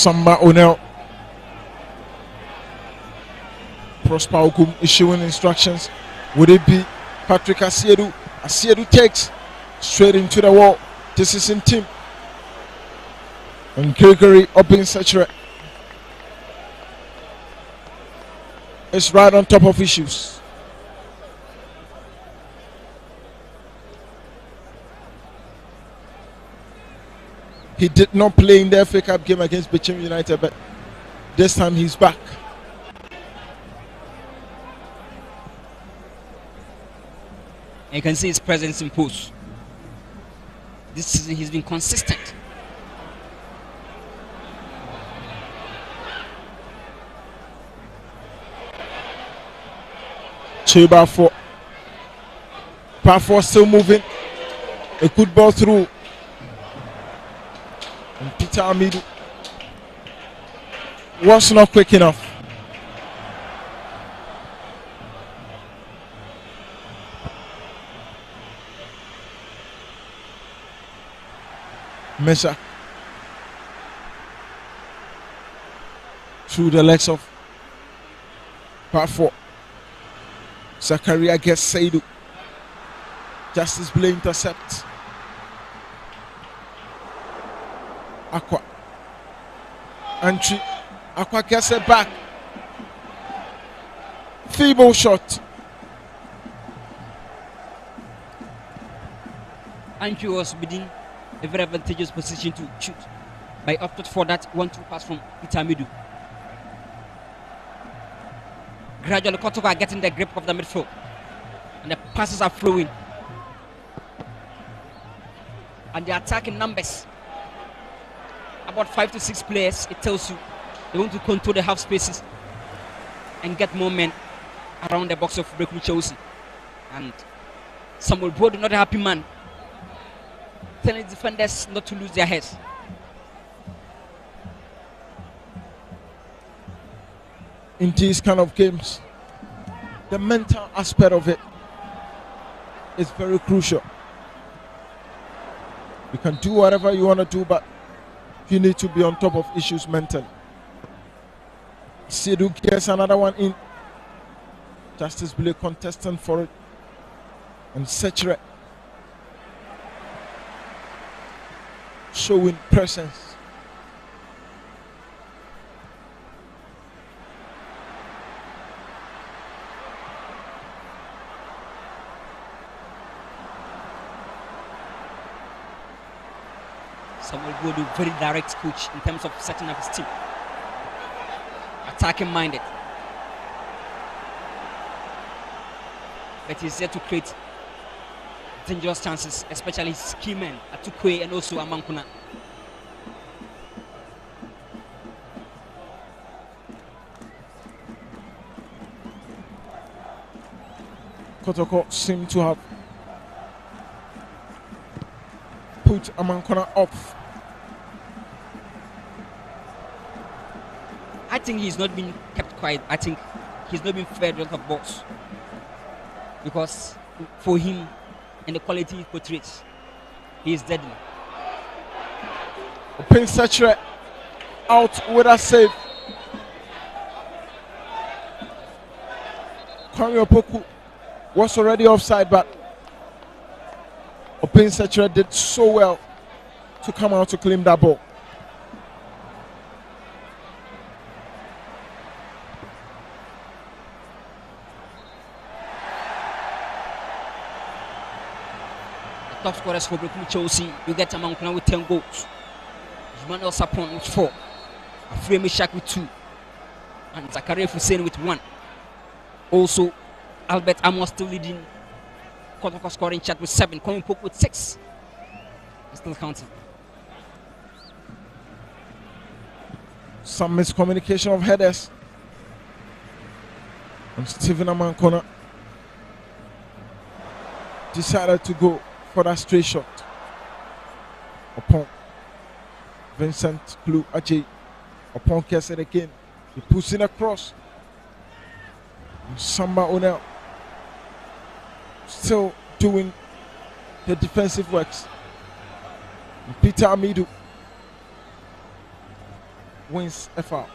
Samba O'Neill. Prosper Ogum issuing instructions. Would it be Patrick Asiedu? Asiedu takes straight into the wall. This is in team. And Gregory Obinsechere is right on top of issues. He did not play in the FA Cup game against Bechem United, but this time he's back. You can see his presence in post. This season he's been consistent. Chuba for Parfour still moving. A good ball through. And Peter Amidu was not quick enough. Mesa through the legs of Parfour. Zakaria gets Saidu. Justice Blay intercept. Aqua. Entry. Aqua gets it back. Feeble shot. Andrew was within a very advantageous position to shoot, but opted for that 1-2 pass from Peter Amidu. Gradually, Kotoko are getting the grip of the midfield, and the passes are flowing, and the attacking numbers, about 5 to 6 players. It tells you they want to control the half spaces and get more men around the box of BEREKUM Chelsea. And Samuel Bode, not a happy man, telling defenders not to lose their heads. In these kind of games, the mental aspect of it is very crucial. You can do whatever you want to do, but you need to be on top of issues mentally. Sidu gets another one in. Justice Blay contestant for it. And Sechere showing presence. Samuel Bode, very direct coach in terms of setting up his team. Attacking minded. But he's there to create dangerous chances, especially his key men, Atukwe and also Amankuna. Kotoko seem to have put Amankuna off. I think he's not been kept quiet. I think he's not been fed a lot of balls, because for him and the quality he portrays, he is deadly. Obinsechere out with a save. Kwame Opoku was already offside, but Obinsechere did so well to come out to claim that ball. Top scorers for BEREKUM Chelsea, you get Amankuna with 10 goals, Emmanuel Sapon with 4, Afremi Shak with 2, and Zakaria Hussein with 1. Also, Albert Amos still leading Kotoko scoring chat with 7, Kwame Poku with 6. Still counting. Some miscommunication of headers. And Stephen Amankuna decided to go for that straight shot upon Vincent Blue Ajay. Upon Kessel again, he puts in a cross. And Samba O'Neill still doing the defensive works. And Peter Amidu wins a foul.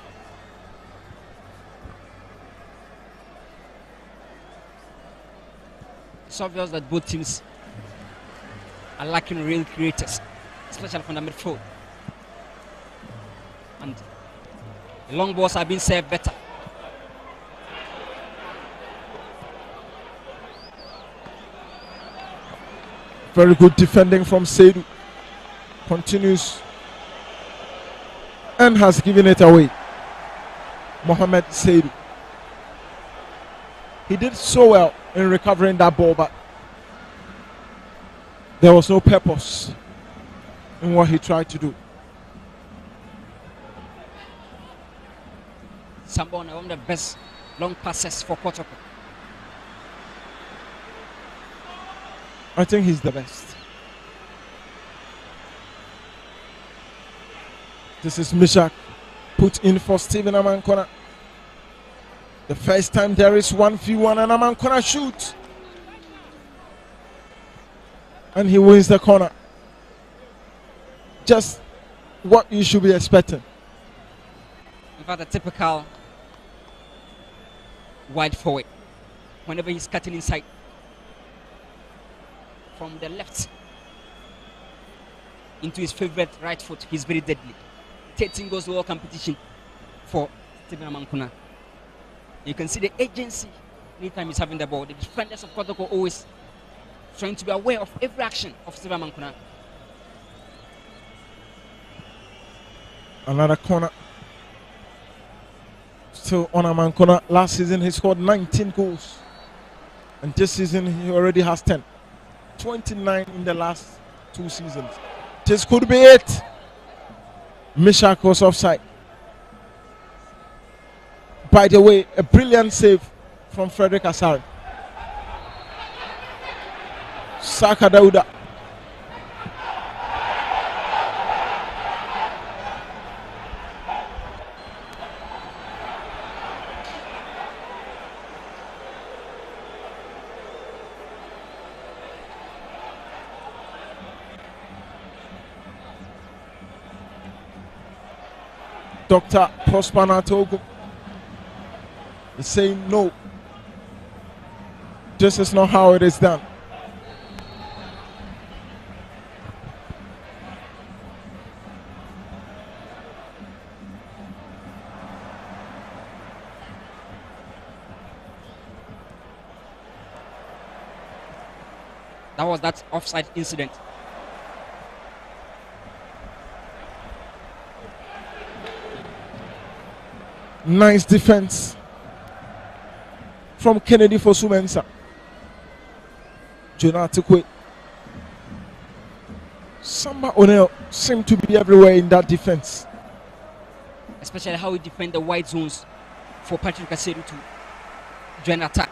It's obvious that both teams are lacking real creators, especially from the midfield. And the long balls are being served better. Very good defending from Seidu. Continues and has given it away. Mohamed Seidu. He did so well in recovering that ball, but there was no purpose in what he tried to do. Sambon, one of the best long passes for Kotoko. I think he's the best. This is Mishak put in for Stephen Amankona. The first time there is 1v1 and Amankona shoots. And he wins the corner. Just what you should be expecting. In fact, a typical wide forward. Whenever he's cutting inside from the left into his favorite right foot, he's very deadly. 13 goals to all competition for Stephen Amankona. You can see the agency anytime he's having the ball. The defenders of Kotoko always trying to be aware of every action of Stephen Amankona. Another corner. Still on Amankona. Last season he scored 19 goals. And this season he already has 10. 29 in the last 2 seasons. This could be it. Mishak was offside. By the way, a brilliant save from Frederick Asari. Saka Dauda. Dr. Prosper Natogo is saying no. This is not how it is done. That was that offside incident. Nice defense from Kennedy for Sumensa. Jonathan Samba O'Neil seemed to be everywhere in that defense. Especially how he defend the wide zones for Patrick Kaseru to join attack.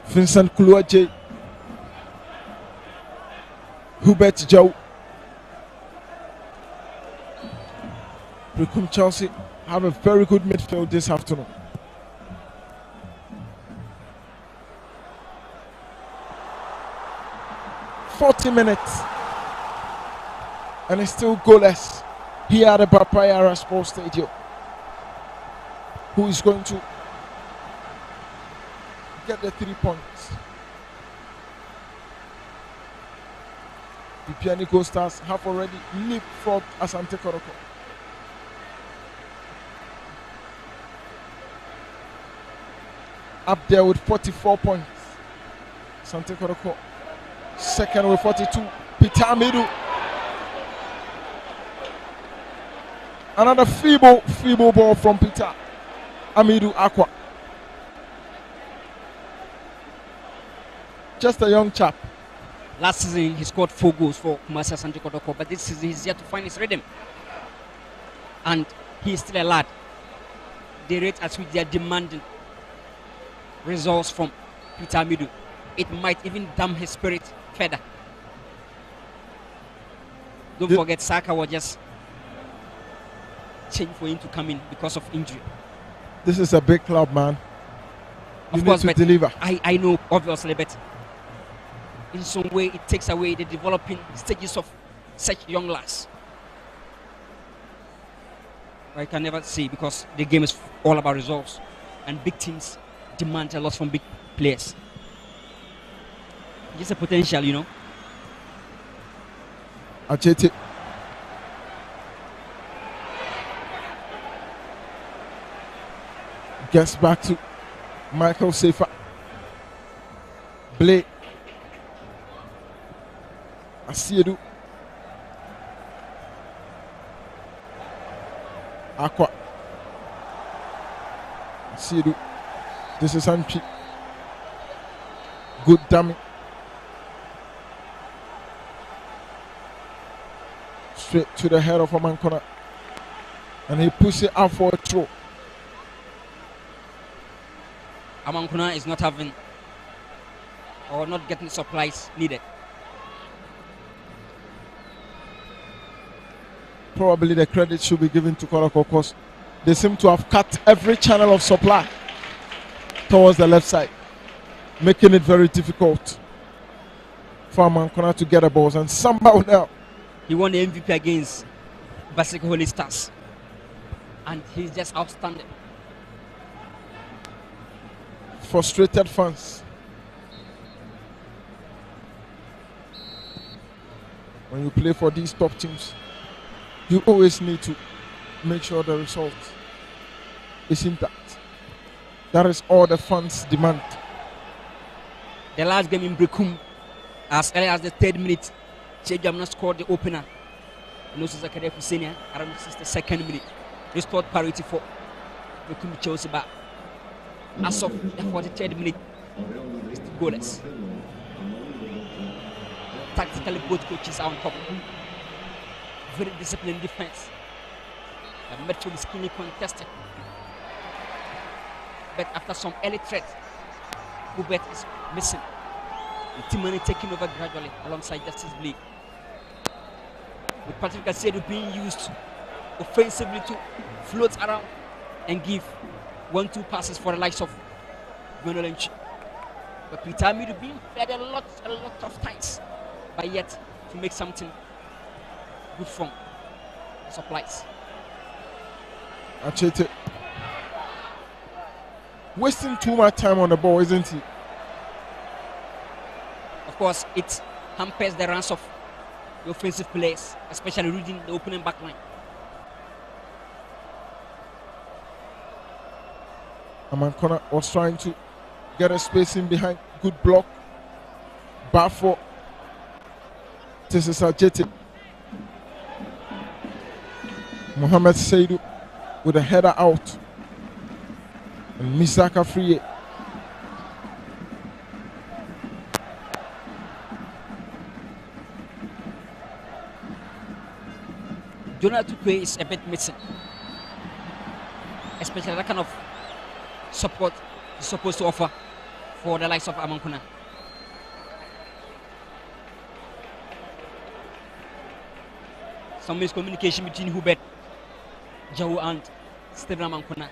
Vincent Kuluaje, Hubert Joe. BEREKUM Chelsea have a very good midfield this afternoon. "40 minutes and it's still goalless here at the Bapayara Sports Stadium. Who is going to get the 3 points? The Pianico Stars have already leapfrogged Asante Kotoko. Up there with 44 points. Asante Kotoko second with 42. Peter Amidu. Another feeble ball from Peter Amidu Aqua. Just a young chap. Last season he scored 4 goals for Kumasi Asante Kotoko, but this season he's yet to find his rhythm. And he is still a lad. The rate at which they are demanding results from Peter Amidu, it might even damp his spirit further. Don't forget, Saka was just changed for him to come in because of injury. This is a big club, man. You Of course, need to but deliver. I know, obviously, but in some way it takes away the developing stages of such young lads. I can never say, because the game is all about results, and big teams demand a lot from big players. Just a potential, you know. Achete. Gets back to Michael Safer. Blake. Asiedu. Aqua. Asiedu. This is Anchi. Good dummy. Straight to the head of Amankona. And he pushes it out for a throw. Amankona is not having or not getting supplies needed. Probably the credit should be given to Kotoko because they seem to have cut every channel of supply towards the left side, making it very difficult for Amankona to get the balls. And somehow now he won the MVP against Basic Holy Stars, and he's just outstanding. Frustrated fans. When you play for these top teams, you always need to make sure the result is intact. That is all the fans demand. The last game in BEREKUM, as early as the 3rd minute, Jamna scored the opener. Nosu Zakaria Hussein around the 62nd minute. Restored parity for BEREKUM Chelsea back. As of the 43rd minute, it's goalless. Tactically, both coaches are on top. Very disciplined defense. The metro is keenly contested. But after some early threats, Hubert is missing. And Timani taking over gradually alongside Justice Blake. With Patrick Asedu being used offensively to float around and give 1-2 passes for the likes of Lynch. But Peter Amidu being fed a lot of times, but yet to make something good from supplies. Achete wasting too much time on the ball, isn't he? Of course, it hampers the runs of the offensive players, especially reading the opening back line. Amankona was trying to get a space in behind. Good block. Bafo. This is Achete. Mohamed Saidu with a header out. And Misaka free. Jonathan Tukwe is a bit missing, especially that kind of support he's supposed to offer for the likes of Amankona. Some miscommunication between Hubert, Jawu and Stephen Amankona.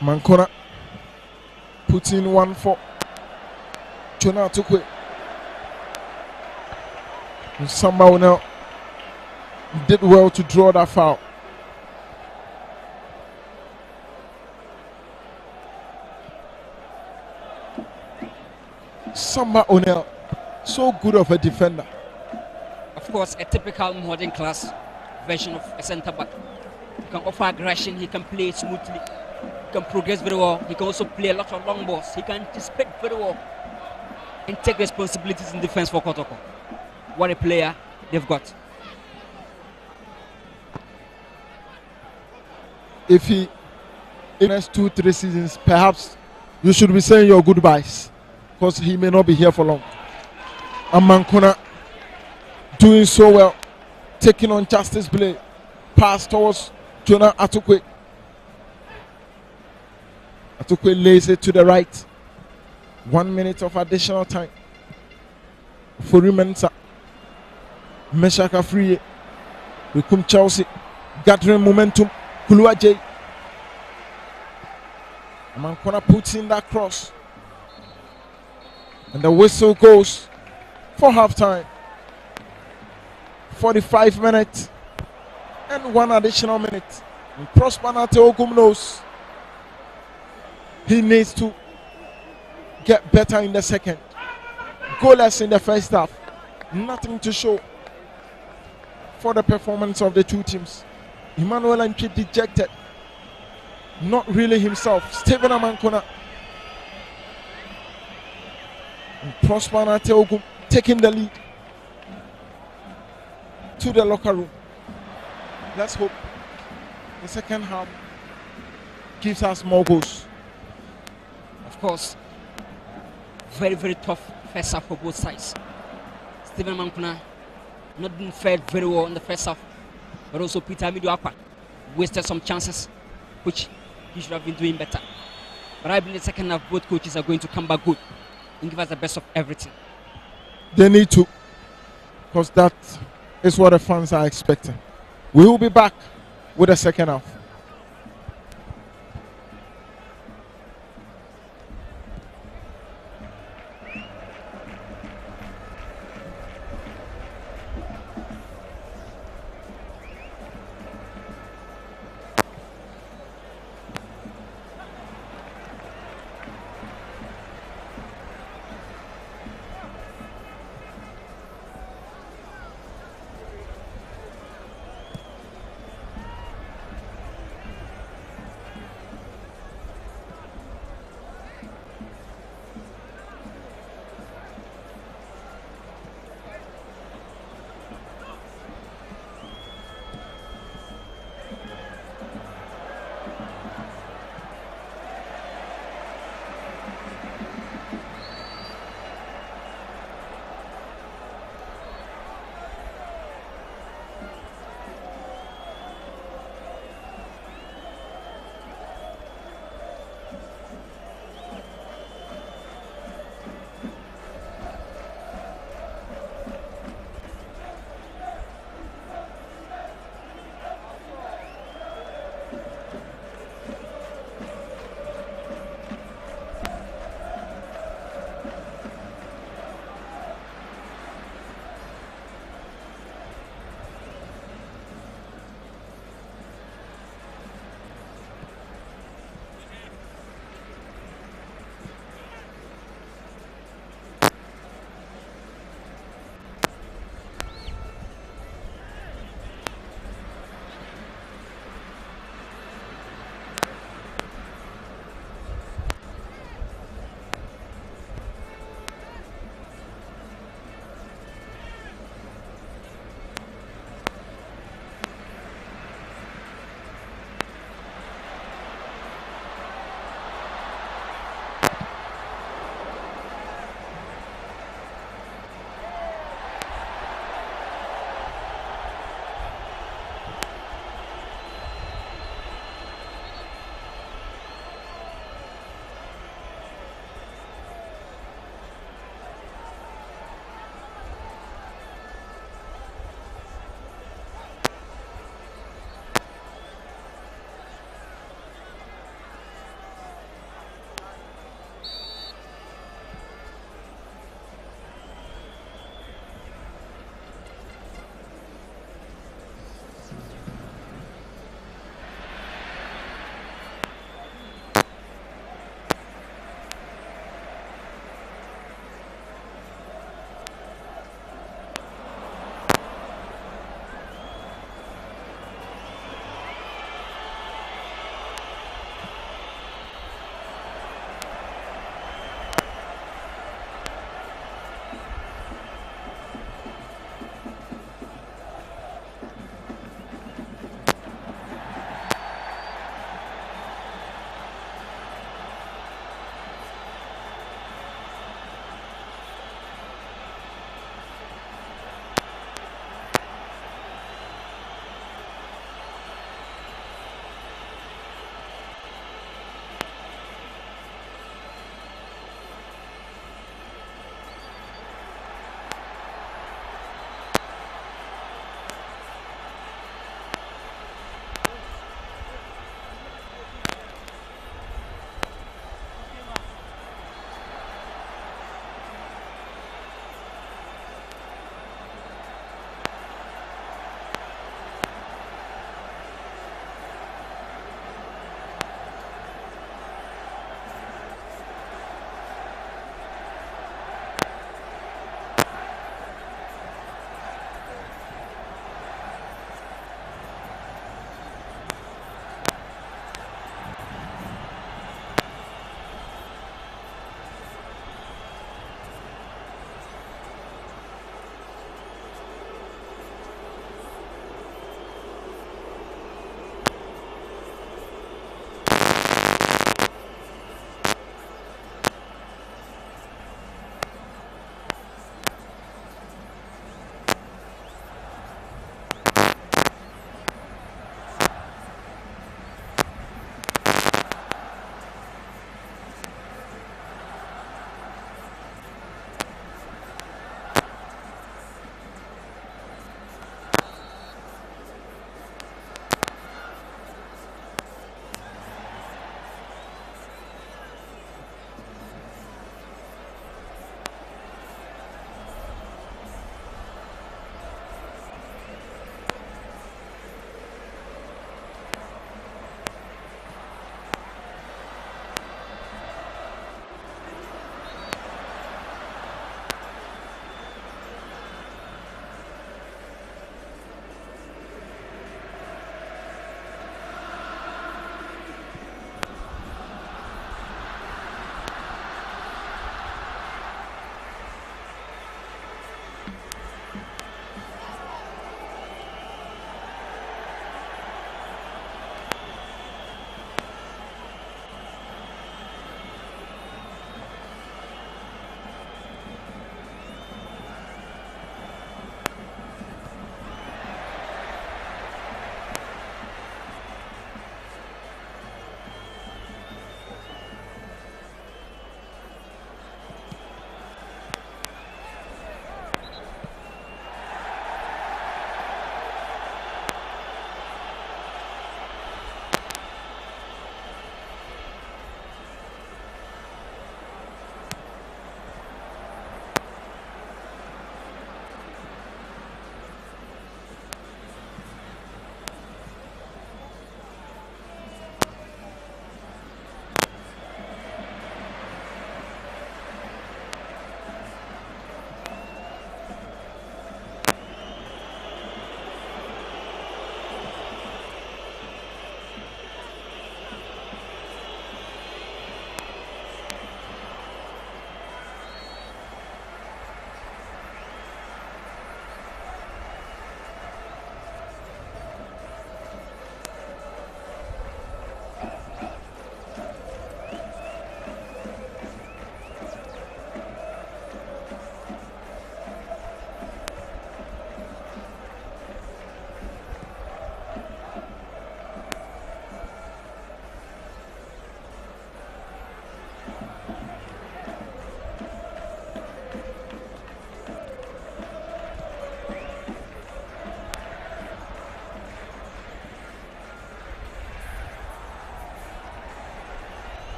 Mankona puts in one for Jonah Tukwe. And somehow now did well to draw that foul. Samba O'Neill, so good of a defender. Of course, a typical modern class version of a centre back. He can offer aggression, he can play smoothly, he can progress very well, he can also play a lot of long balls, he can anticipate very well and take responsibilities in defense for Kotoko. What a player they've got. If he, in the next 2-3 seasons, perhaps you should be saying your goodbyes, because he may not be here for long. And Mankona doing so well, taking on Justice Blake, pass towards Jonah Atukwe. Atukwe lays it to the right. 1 minute of additional time for Rimensa. Meshaka free. BEREKUM Chelsea gathering momentum. Kuluaje. Amankona puts in that cross. And the whistle goes for halftime. 45 minutes and 1 additional minute. And Prosper Ogum knows he needs to get better in the second. Goalless in the first half. Nothing to show for the performance of the two teams. Emmanuel Antwi dejected. Not really himself. Stephen Amankona and Prosper Ogum taking the lead to the locker room. Let's hope the second half gives us more goals. Of course, very, very tough first half for both sides. Stephen Amankona not being fared very well in the first half, but also Peter Amidu-Akwa wasted some chances, which he should have been doing better. But I believe the second half, both coaches are going to come back good and give us the best of everything. They need to, because that is what the fans are expecting. We will be back with the second half.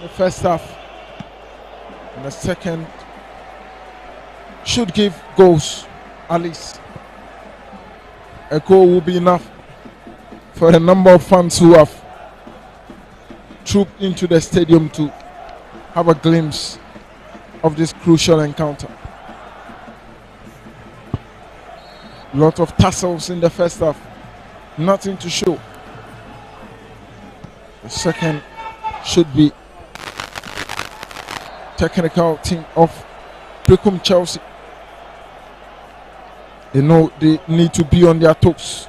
The first half and the second should give goals. At least a goal will be enough for a number of fans who have trooped into the stadium to have a glimpse of this crucial encounter. Lot of tussles in the first half, nothing to show. The second should be technical team of BEREKUM Chelsea. They know they need to be on their toes.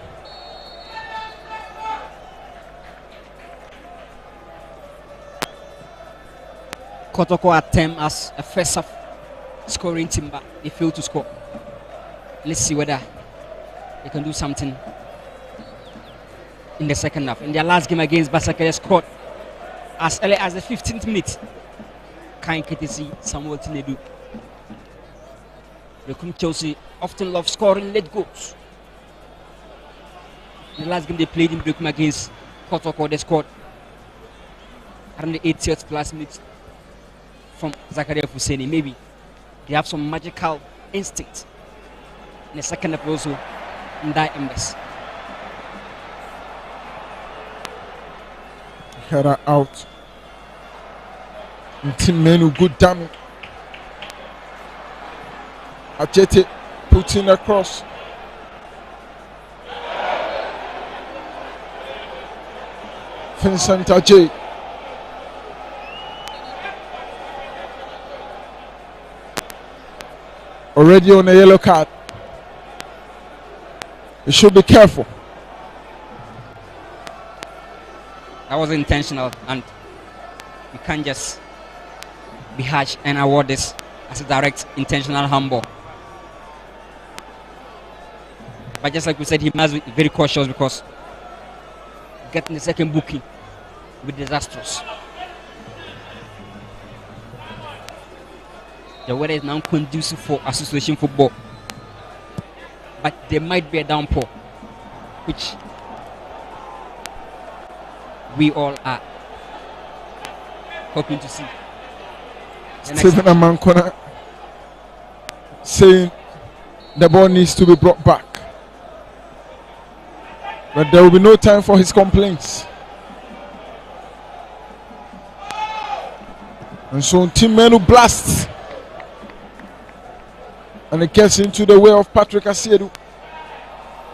Kotoko attempt as a first half scoring team, but they failed to score. Let's see whether they can do something in the second half. In their last game against Basaka, they scored as early as the 15th minute. Kind courtesy Samuel Tinedu. BEREKUM Chelsea often love scoring late goals. The last game they played in BEREKUM against Kotoko, they scored around the 80th plus minute from Zakaria Fuseni. Maybe they have some magical instinct in the second half also in that MS. Header out. Team Menu good damage. Ajete puts in a cross. Vincent Ajay. Already on a yellow card. You should be careful. That was intentional, and you can't just be harsh and award this as a direct intentional handball. But just like we said, he must be very cautious because getting the second booking will be disastrous. The weather is now conducive for association football, but there might be a downpour, which we all are hoping to see. Stephen Amankona saying the ball needs to be brought back, but there will be no time for his complaints. And so Team Menu blasts, and it gets into the way of Patrick Asiedu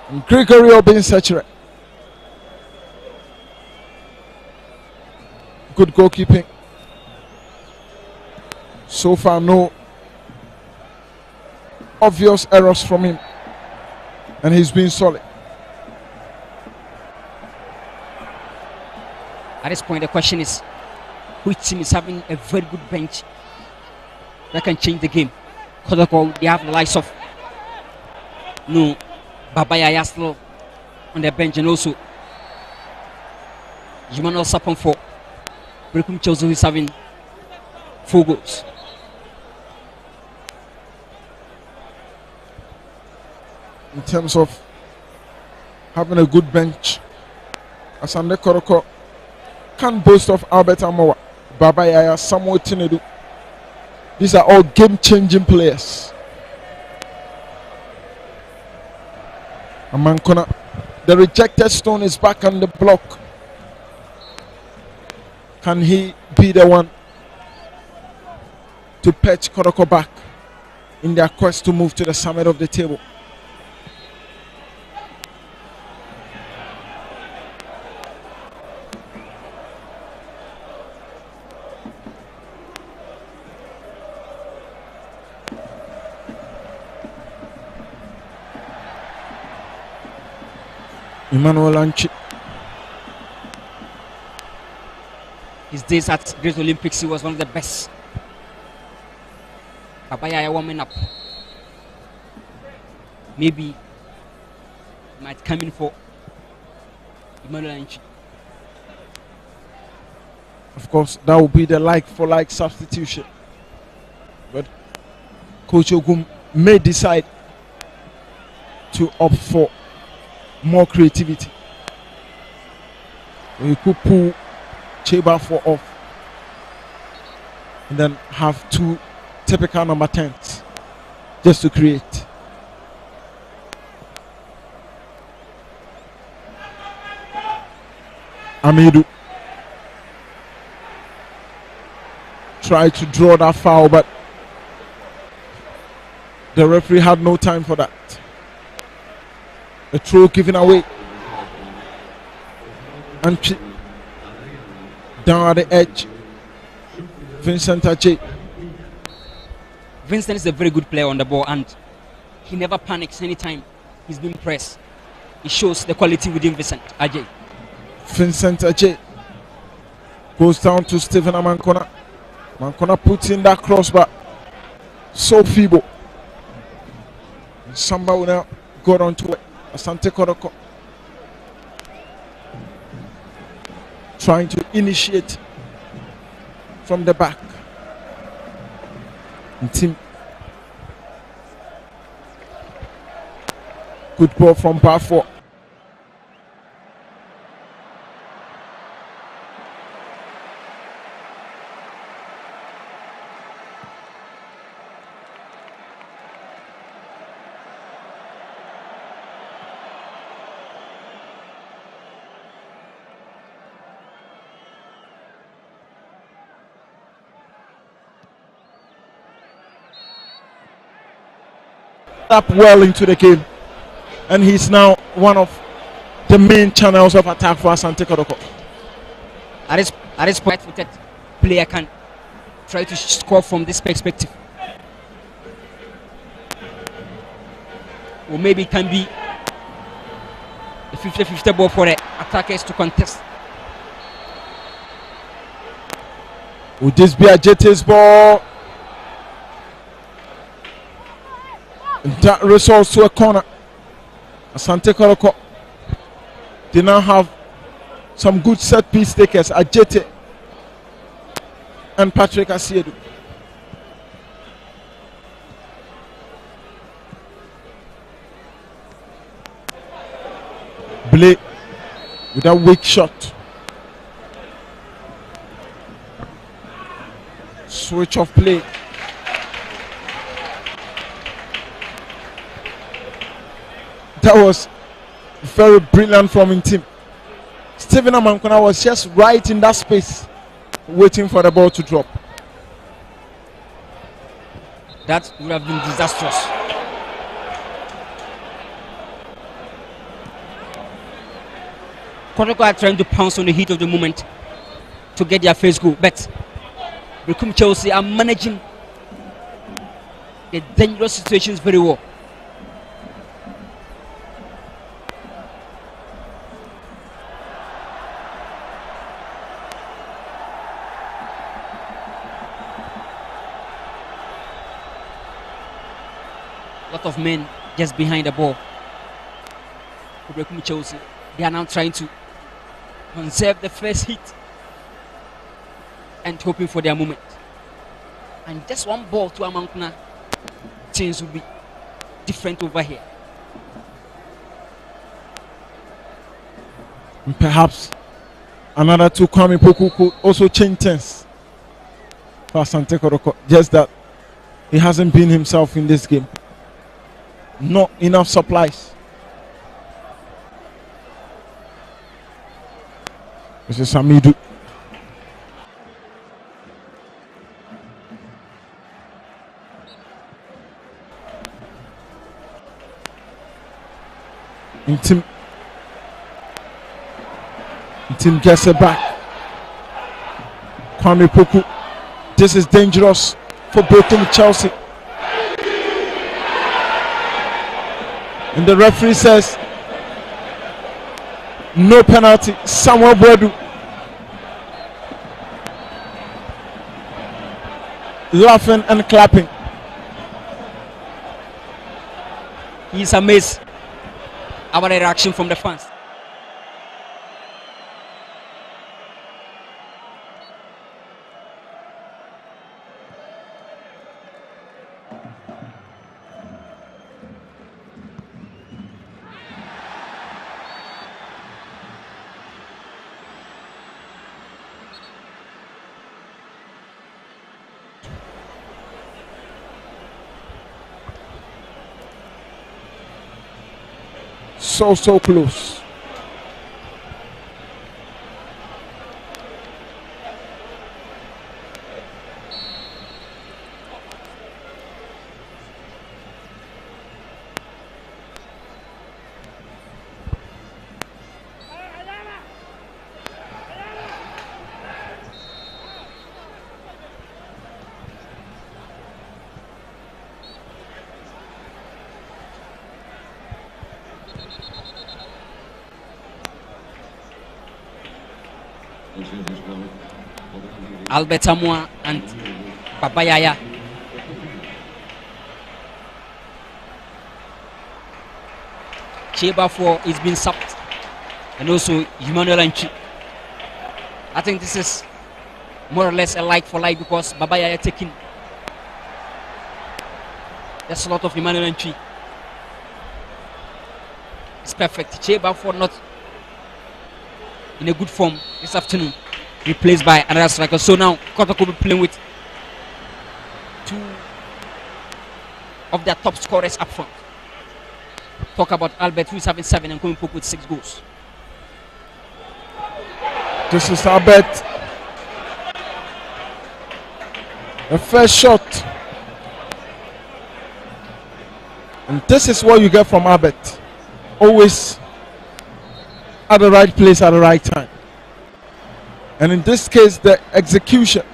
and Gregory Obinsechere. Good goalkeeping. So far, no obvious errors from him, and he's been solid. At this point, the question is, which team is having a very good bench that can change the game? Kotoko, they have the likes of Babaya still on their bench, and also Emmanuel Sapon for BEREKUM Chelsea, who is having 4 goals. In terms of having a good bench, Asante Kotoko can boast of Albert Amowa, Baba Yaya, Samuel Tinedu. These are all game-changing players. Amankona, the rejected stone is back on the block. Can he be the one to patch Kotoko back in their quest to move to the summit of the table? Emmanuel Anchi. His days at Great Olympics, he was one of the best. Babaya warming up. Maybe might come in for Emmanuel Anchi. Of course, that will be the like-for-like substitution. But Coach Ogum may decide to opt for more creativity. We could pull Cheba for off and then have 2 typical number 10s just to create. Amidu tried to draw that foul, but the referee had no time for that. A throw given away. And down at the edge, Vincent Ajay. Vincent is a very good player on the ball, and he never panics anytime he's being pressed. It shows the quality within Vincent Ajay. Vincent Ajay goes down to Stephen Amankona. Amankona puts in that crossbar. So feeble. And Samba will now go on to it. Asante Kotoko trying to initiate from the back. Team. Good ball from bar 4. Up well into the game, and he's now one of the main channels of attack for Asante Kotoko. At this point, player can try to score from this perspective, or maybe it can be a 50-50 ball for the attackers to contest. Would this be a JT's ball? And that results to a corner. Asante Kotoko, they now have some good set piece takers, Ajete and Patrick Asiedu. Blake with a weak shot. Switch of play. That was very brilliant from his team. Stephen Amankona was just right in that space, waiting for the ball to drop. That would have been disastrous. Kotoko are trying to pounce on the heat of the moment to get their first goal, but BEREKUM Chelsea are managing the dangerous situations very well. Lot of men just behind the ball. For BEREKUM Chelsea, they are now trying to conserve the first hit and hoping for their moment. And just one ball to Amankona, things will be different over here. And perhaps another 2 Kwame Poku could also change things for Asante Kotoko. Just that he hasn't been himself in this game. Not enough supplies. This is Samidu. Team gets it back. Kwame Poku. This is dangerous for BEREKUM Chelsea. And the referee says no penalty. Samuel Boadu laughing and clapping. He's amazed about the reaction from the fans. So close. Albert Amwa and Babayaya. Cheba 4 is being sacked, and also Emmanuel Anchi. I think this is more or less a like for like because Baba Yaya taking the slot of Emmanuel Entry. It's perfect. Cheba for not in a good form this afternoon, replaced by another striker. So now Kotoko will be playing with two of their top scorers up front. Talk about Albert, who is having 7, and Kwame Poku with 6 goals. This is Albert. The first shot. And this is what you get from Albert. Always at the right place at the right time. And in this case, the execution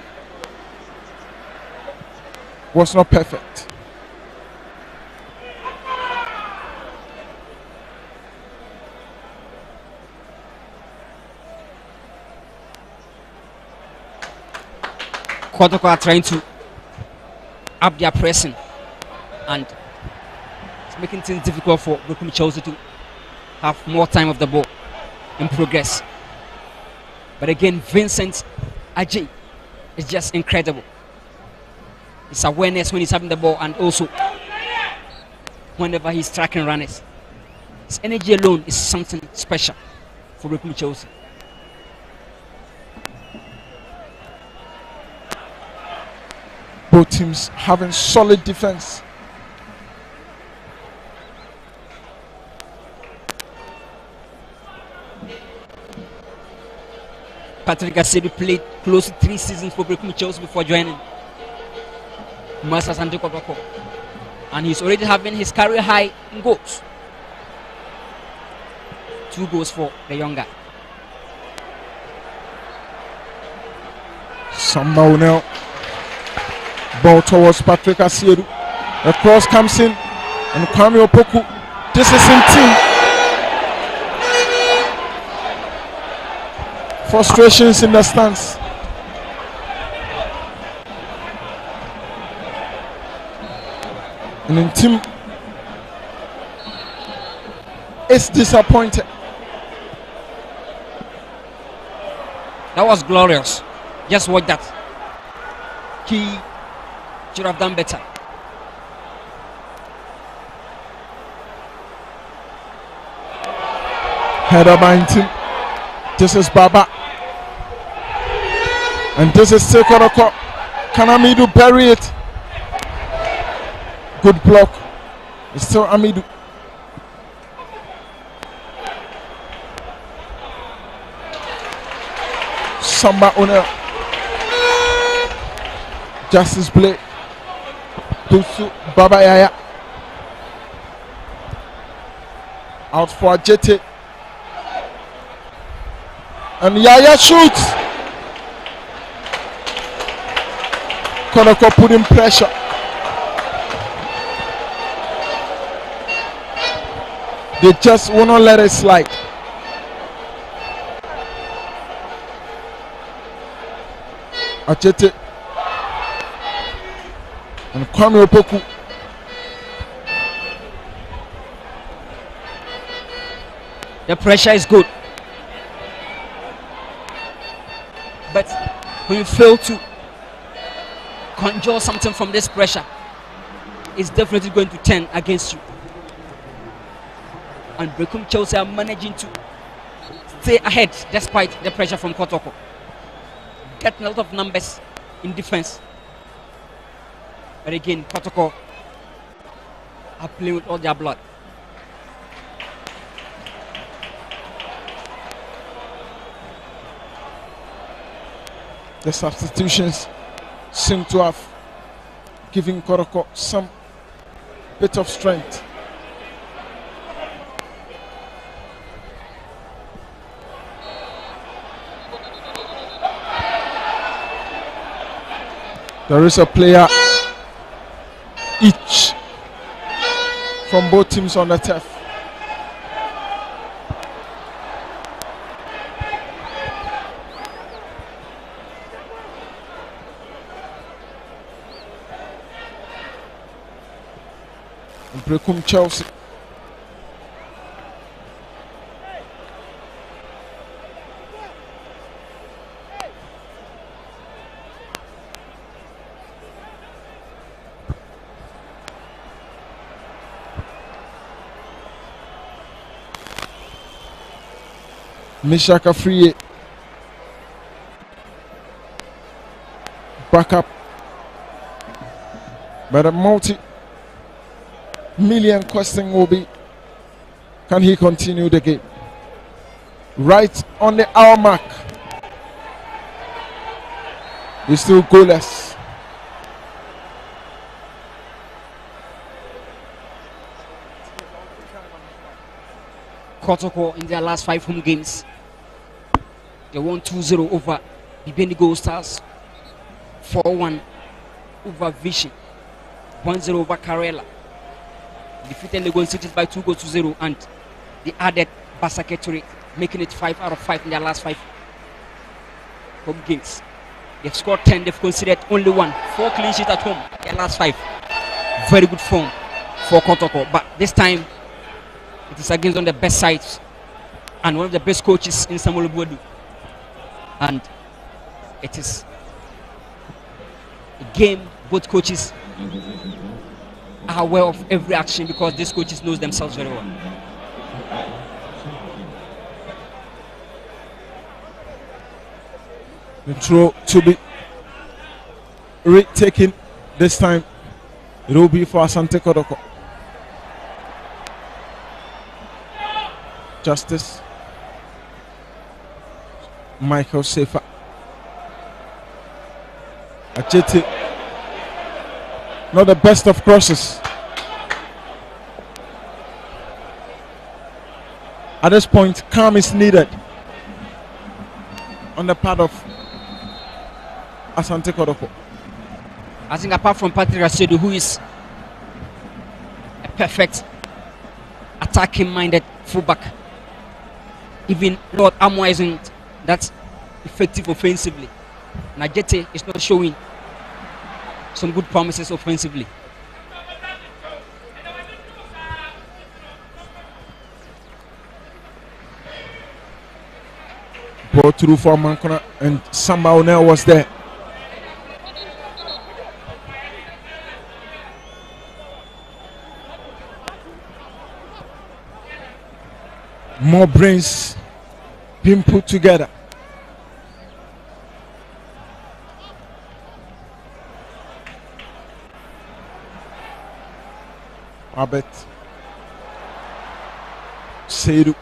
was not perfect. Kotoko are trying to up their pressing, and it's making things difficult for BEREKUM Chelsea to have more time of the ball in progress. But again, Vincent Ajay is just incredible. His awareness when he's having the ball, and also whenever he's tracking runners. His energy alone is something special for BEREKUM Chelsea. Both teams having solid defense. Patrick Asedu played close to 3 seasons for BEREKUM Chelsea before joining ASANTE KOTOKO, and he's already having his career high in goals. 2 goals for the young guy. Samba now. Ball towards Patrick Asiedu. The cross comes in, and Kwame Opoku. This is in team. Frustrations in the stands. And in team is disappointed. That was glorious. Just watch that. He should have done better. Header by team. This is Baba. And this is Sekoroko. Can Amidu bury it? Good block. It's still Amidu. Samba Onel. Justice Blake. Tusu Baba Yaya. Out for Ajete. And Yaya shoots. Kotoko putting pressure. They just will not let it slide. Ajete. And Kwame Opoku. The pressure is good, but when you fail to conjure something from this pressure, it's definitely going to turn against you. And BEREKUM Chelsea are managing to stay ahead despite the pressure from Kotoko. Getting a lot of numbers in defense. But again, Kotoko are playing with all their blood. The substitutions seem to have given Kotoko some bit of strength. There is a player each from both teams on the turf. BEREKUM Chelsea. Mishaka Free back up, but a multi-million question will be, can he continue the game? Right on the hour mark, he's still goalless. Kotoko in their last 5 home games, they won 2-0 over the Bendigo Stars, 4-1 over Vision, 1-0 over Karela, defeated Legon Cities by 2-0, and they added Basaketuri, making it 5 out of 5 in their last 5 home games. They've scored 10, they've conceded only 1, 4 clean sheets at home, their last 5. Very good form for Kotoko, but this time it is against one of the best sides and one of the best coaches in Samuel Buadu. And it is a game both coaches are aware of every action because these coaches knows themselves very well. The throw to be retaken this time. It will be for Asante Kotoko. Justice Michael Sefa Achete, not the best of crosses. At this point, calm is needed on the part of Asante Kotoko. I think apart from Patrick Asedu, who is a perfect attacking minded fullback, even Lord Amo isn't that effective offensively. Najete is not showing some good promises offensively. Ball through for Mankona, and Samba Onel was there. More brains being put together. Albert Seidu,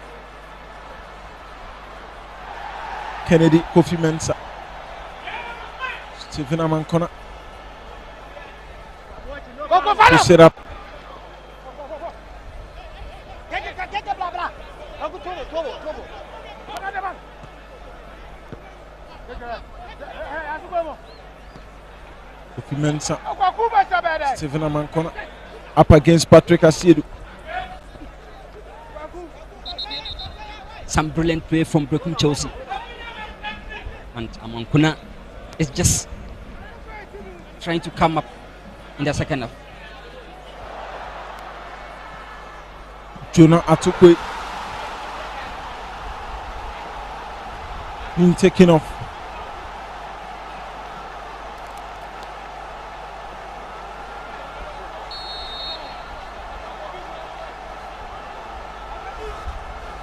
Kennedy Kofi Mensah, Stephen Amankona, push it up. Kofi Mensah, Stephen Amankona up against Patrick Asedu. Some brilliant play from BEREKUM Chelsea, and Amankona is just trying to come up in the second half. Jonah Atukwe being taken off.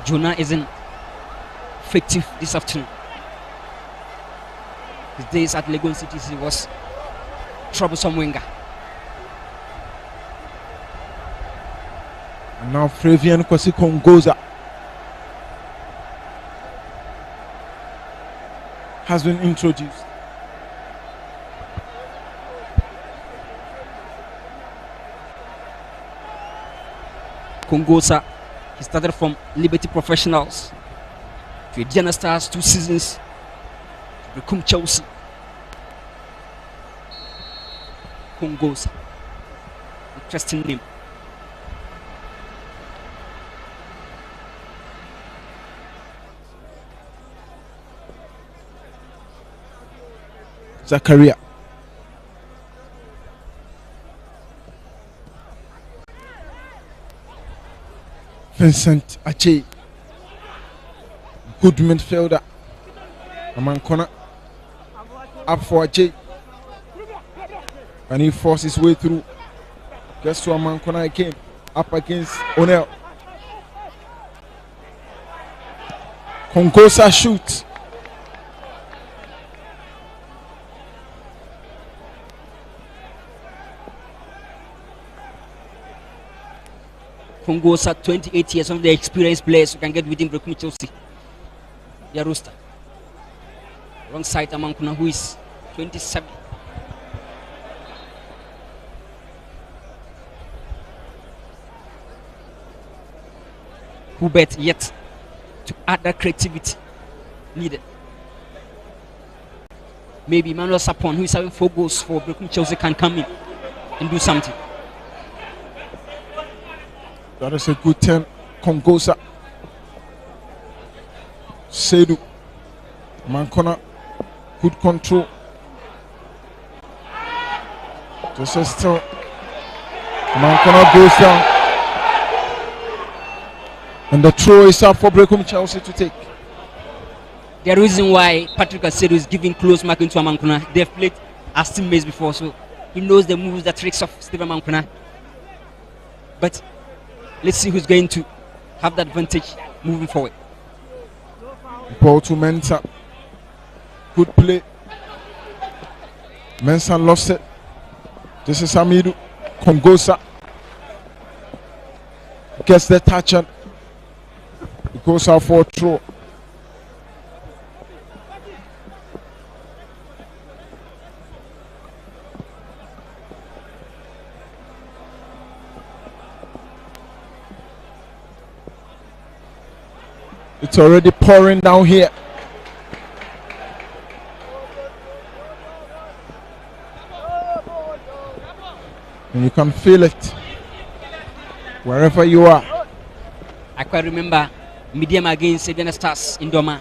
Jonah isn't effective this afternoon. His days at Legon City he was troublesome winger. And now Flavian Kwasi Kongoza has been introduced. Kongoza, he started from Liberty Professionals to Indiana Stars 2 seasons, to BEREKUM Chelsea. Kongoza, interesting name. Zakaria. Vincent Ache, good midfielder. Amankona up for Ache, and he forces his way through. Gets to Amankona again, up against Onel. Kongosa shoots. Kongosa, 28 years, of the experienced players who can get within BEREKUM Chelsea. Their roster. Alongside Amankuna, who is 27. Who bet yet to add that creativity needed. Maybe Emmanuel Sapon, who is having 4 goals for BEREKUM Chelsea, can come in and do something. That is a good turn. Kongosa. Sedu. Mankona. Good control. Just as still. Mankona goes down. And the throw is up for BEREKUM Chelsea to take. The reason why Patrick Asedu is giving close marking to Amankuna, they've played as teammates before, so he knows the moves, the tricks of Stephen Amankuna. But let's see who's going to have the advantage moving forward. Ball to Mensah. Good play. Mensah lost it. This is Hamidu. Kongosa gets the touch and it goes out for a throw. It's already pouring down here. And you can feel it wherever you are. I quite remember Medium against the Stars in Doma.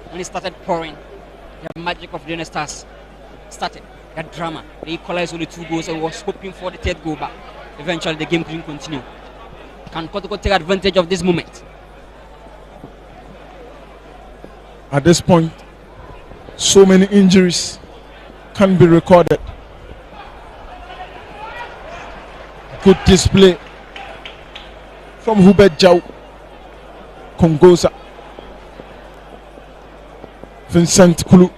When it started pouring, the magic of the Stars started. That drama. They equalized only 2 goals and was hoping for the 3rd goal, but eventually the game couldn't continue. Can Kotoko take advantage of this moment? At this point, so many injuries can be recorded. Good display from Hubert Jau. Kongosa. Vincent Kulu.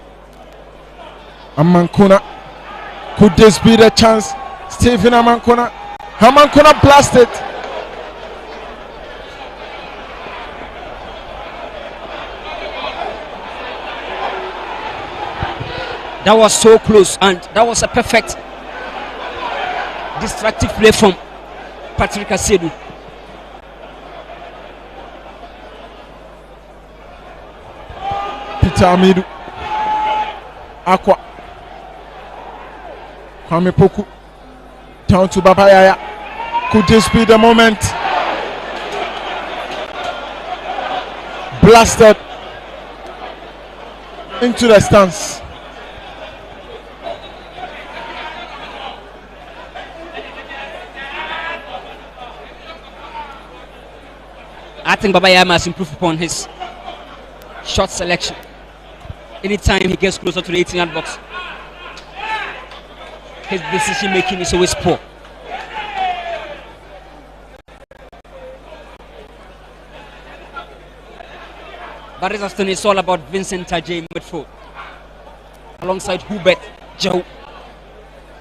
Amankuna. Could this be the chance? Stephen Amankuna. Amankuna blasted. That was so close, and that was a perfect destructive play from Patrick Asedu. Peter Amidu. Aqua. Kwame Poku. Down to Babayaya. Could this be the moment? Blasted into the stands. I think Babayaya must improve upon his shot selection. Anytime he gets closer to the 18-yard box, his decision making is always poor. But this afternoon it's all about Vincent Tajay in midfield, alongside Hubert Joe.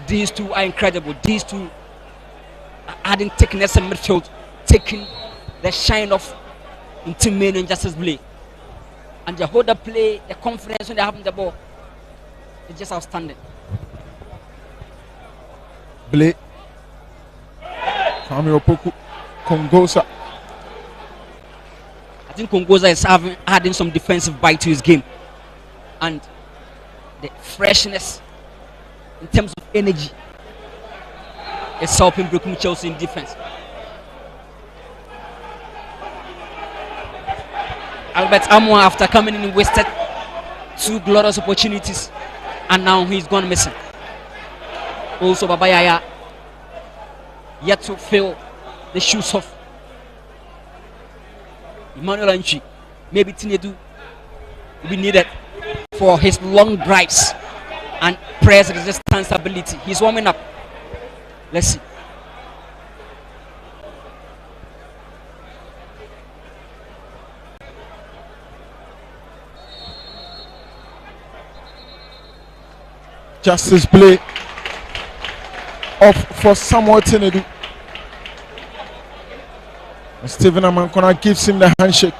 These two are incredible. These two are adding thickness in midfield, taking the shine of team main and justice play. And the whole play, the confidence when they have the ball, it's just outstanding. Blay. Kwame Opoku. Kongosa. I think Kongosa is adding some defensive bite to his game. And the freshness in terms of energy is helping BEREKUM Chelsea in defense. Albert Amwa, after coming in, wasted 2 glorious opportunities, and now he's gone missing. Also, Babayaya yet to fill the shoes of Emmanuel Anchi. Maybe Tinedu will be needed for his long drives and press resistance ability. He's warming up. Let's see. Justice play off for Samuel Tinedu. Stephen Amankona gives him the handshake.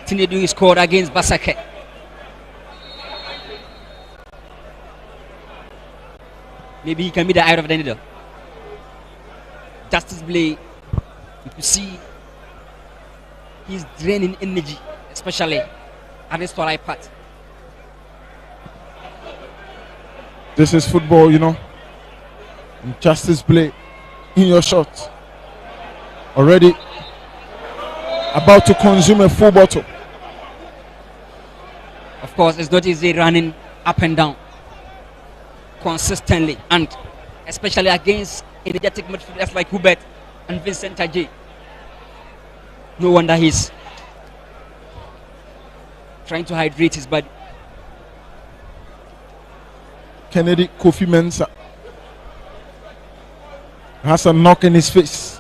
Tinedu scored against Basake. Maybe he can be the eye of the needle. Justice Blay, you can see he's draining energy, especially at this twilight part. This is football, you know. Justice Blay in your shot. Already about to consume a full bottle. Of course, it's not easy running up and down consistently, and especially against energetic midfielders like Hubert and Vincent Ajay. No wonder he's trying to hydrate his body. Kennedy Kofi Mensah has a knock in his face.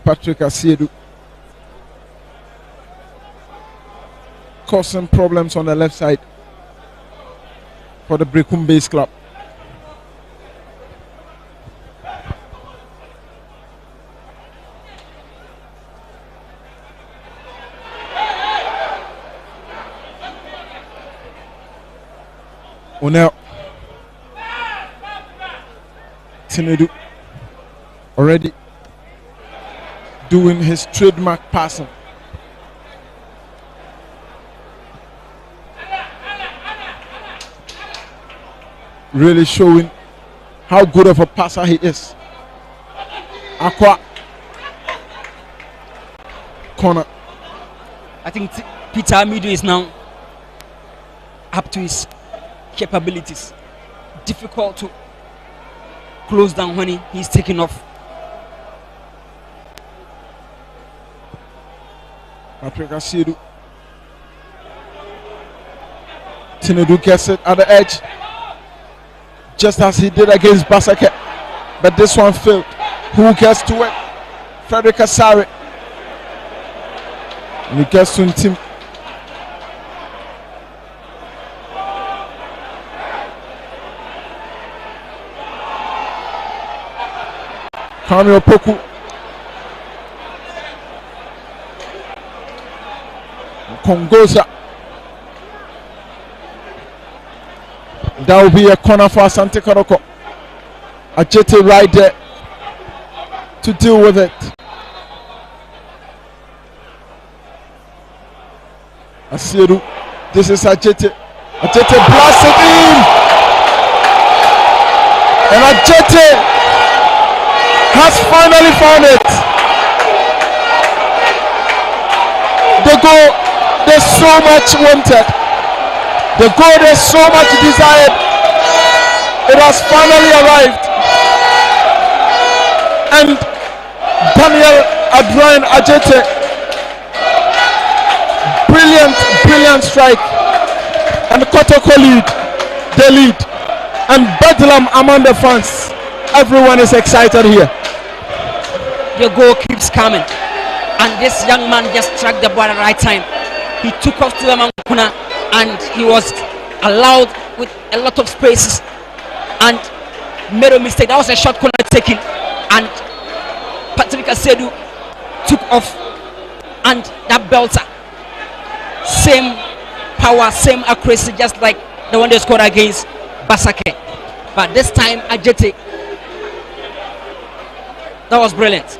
Patrick Asiedu causing problems on the left side for the BEREKUM base club. Onel Tinedu already doing his trademark passing. Really showing how good of a passer he is. Aqua corner. I think Peter Amidu is now up to his capabilities. Difficult to close down when he's taking off. Patrick Asiedu. Tinedu gets it at the edge, just as he did against Basake, but this one failed. Who gets to it? Frederick Asare. And he gets to him. Kwame Opoku. Kongosa. That will be a corner for Asante Kotoko. Ajete right there to deal with it. Asiedu. This is Ajete. Ajete blasted in. And Ajete has finally found it. The goal they so much wanted. The goal they so much desired. It has finally arrived. And Daniel Adrian Ajete, brilliant strike. And Kotoko lead. They lead. And bedlam among the fans. Everyone is excited here. The goal keeps coming. And this young man just struck the ball at the right time. He took off to the Mankuna and he was allowed with a lot of spaces and made a mistake. That was a short corner taken, and Patrick Asiedu took off, and that belter, same power, same accuracy, just like the one they scored against Basake. But this time Ajete, that was brilliant.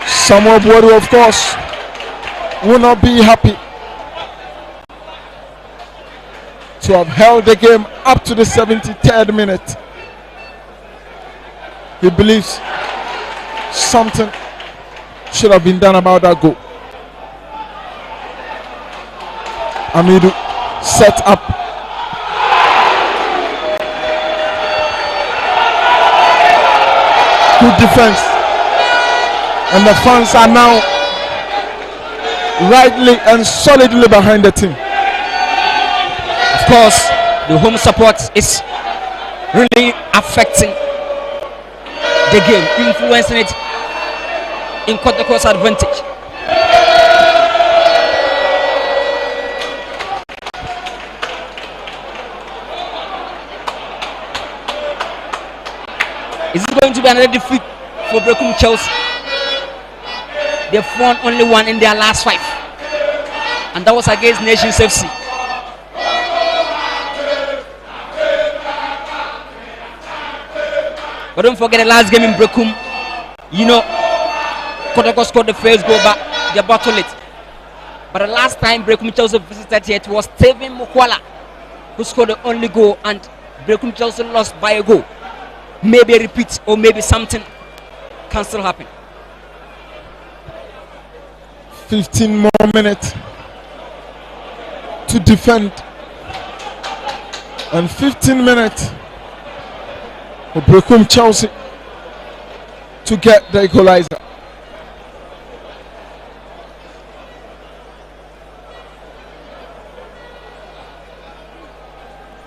Samuel Boadu, of course, will not be happy to have held the game up to the 73rd minute. He believes something should have been done about that goal. Amidu set up. Good defense. And the fans are now rightly and solidly behind the team. Of course, The home support is really affecting the game, influencing it in Kotoko's advantage. Is it going to be another defeat for BEREKUM Chelsea? They've won only one in their last 5, and that was against Nations FC. But don't forget the last game in BEREKUM, you know, Kotoko scored the first goal, but they bottled it. But the last time BEREKUM Chelsea visited here, it was Steven Mukwala who scored the only goal, and BEREKUM Chelsea lost by a goal. Maybe a repeat, or maybe something can still happen. 15 more minutes to defend, and 15 minutes for BEREKUM Chelsea to get the equalizer.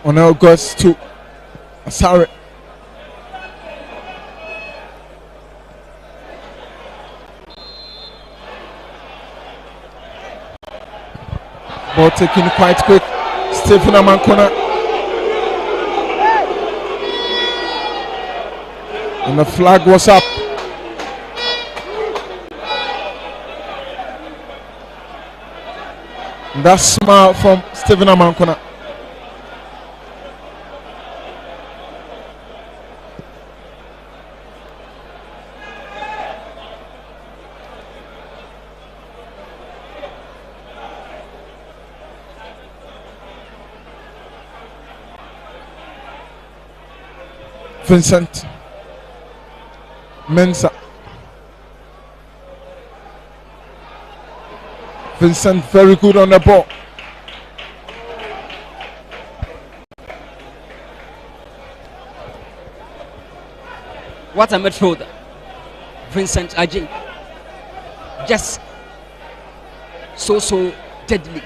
Onel goes to Asare. Ball taken quite quick. Stephen Amankona. And the flag was up. And that smile from Stephen Amankona. Vincent Mensah. Vincent very good on the ball. What a midfielder, Vincent Ajay. Just so deadly.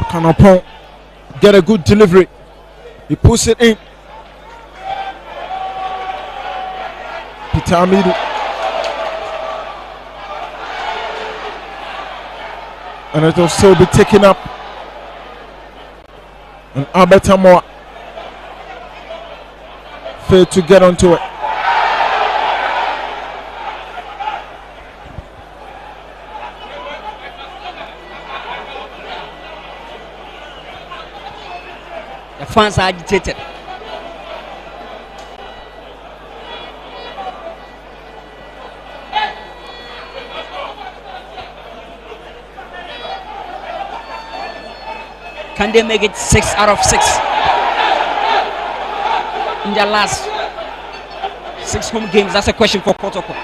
Kanopon get a good delivery. He puts it in. Peter Amidu. And it will still be taken up. And Albert Amoa failed to get onto it. The fans are agitated. Can they make it 6 out of 6 in their last 6 home games? That's a question for Kotoko.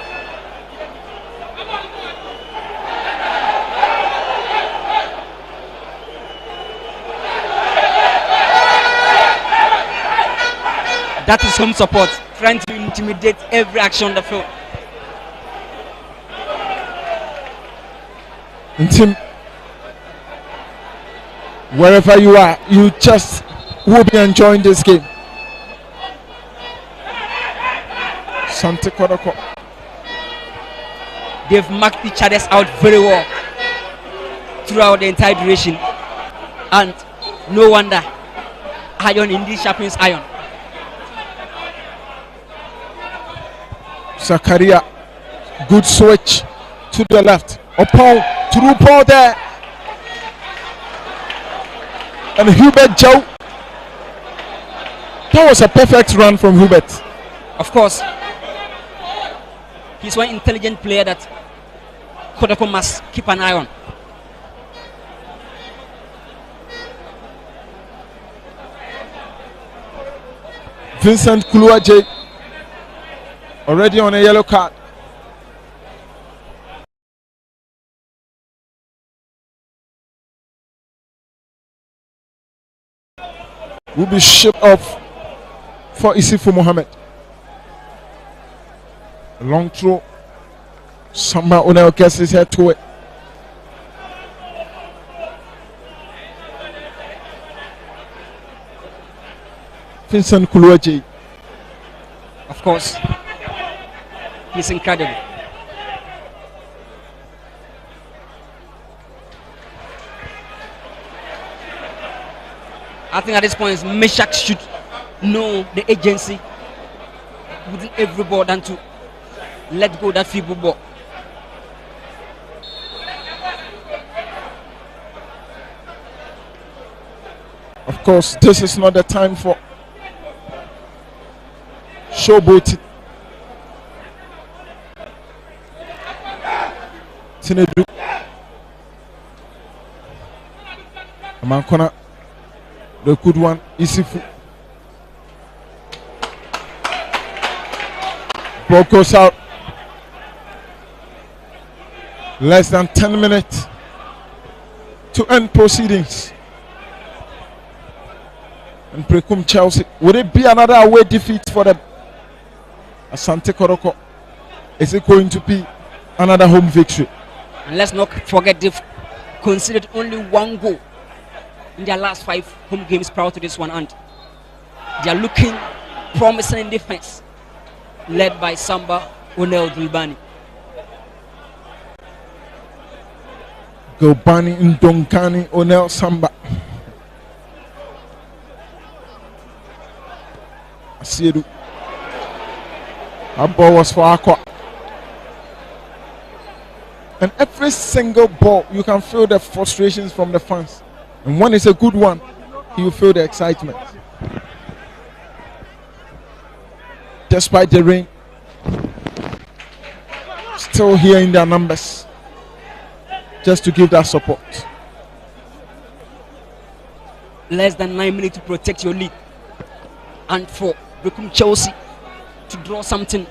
That is home support, trying to intimidate every action on the field. And Tim, wherever you are, you just will be enjoying this game. ASANTE KOTOKO. They've marked each other's out very well throughout the entire duration, and no wonder iron indeed sharpens iron. Zakaria, good switch to the left. Upon through ball there. And Hubert Joe. That was a perfect run from Hubert. Of course, he's one intelligent player that Kotoko must keep an eye on. Vincent Kuluaje already on a yellow card. Will be shipped off for Isifu Mohammed. A long throw. Samba Onel gets his head to it. Vincent Kuluaji. Of course, he's incredible. I think at this point, Meshach should know the agency within every ball than to let go that feeble ball. Of course, this is not the time for showboating. Tinedu. Amankona. The good one, Isifu. Ball goes out. Less than 10 minutes to end proceedings. And BEREKUM Chelsea. Would it be another away defeat for them? ASANTE KOTOKO. Is it going to be another home victory? And let's not forget they've conceded only one goal in their last 5 home games prior to this one, and they are looking promising in defense, led by Samba Onel Dulbani. Gobani Ndonkani Onel Samba. Asiedu. That ball was for Aqua. And every single ball, you can feel the frustrations from the fans. And when it's a good one, you feel the excitement. Despite the rain, still here in their numbers, just to give that support. Less than 9 minutes to protect your lead, and for BEREKUM Chelsea to draw something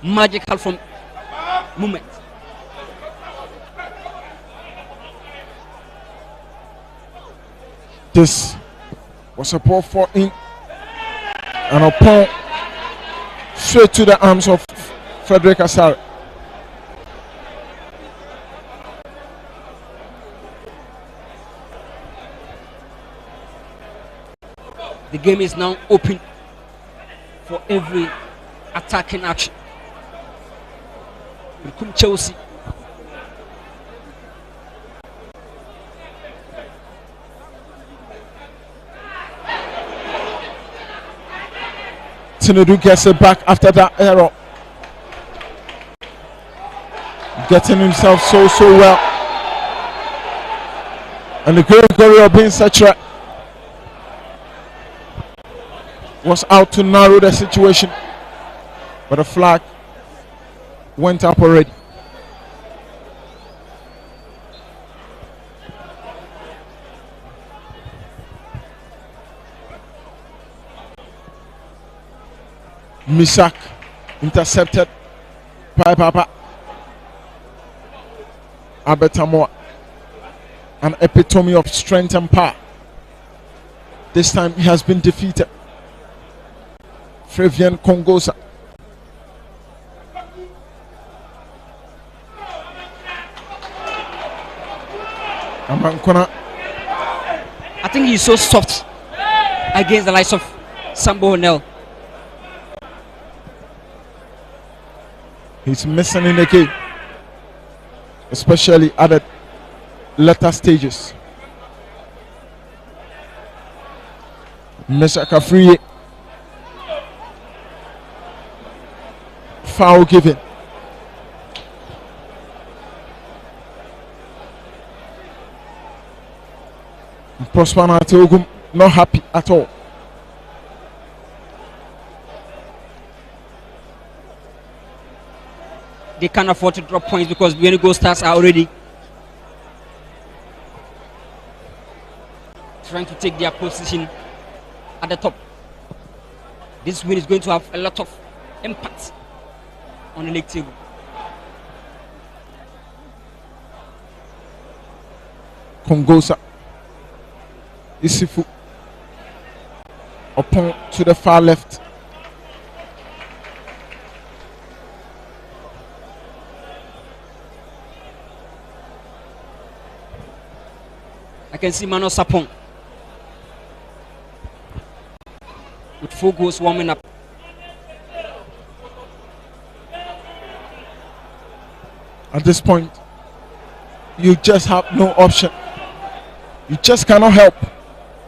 magical from moment. This was a ball for in and upon straight to the arms of Frederick Asare. The game is now open for every attacking action. BEREKUM Chelsea Tinedu gets it back after that error. Getting himself so well. And the Gregory Obinsetra was out to narrow the situation. But the flag went up already. Misak intercepted by Papa Abetamoa, an epitome of strength and power. This time he has been defeated. Frevian Kongosa. Amankona. I think he's so soft against the likes of Samba Onel. He's missing in the game, especially at the later stages. Meshach free. Foul given. Prosper Teogum not happy at all. They can't afford to drop points because the goal stars are already trying to take their position at the top. This win is going to have a lot of impact on the league table. Kongosa. Isifu. Upon to the far left. I can see Mano Sapong with 4 goals warming up. At this point, you just have no option. You just cannot help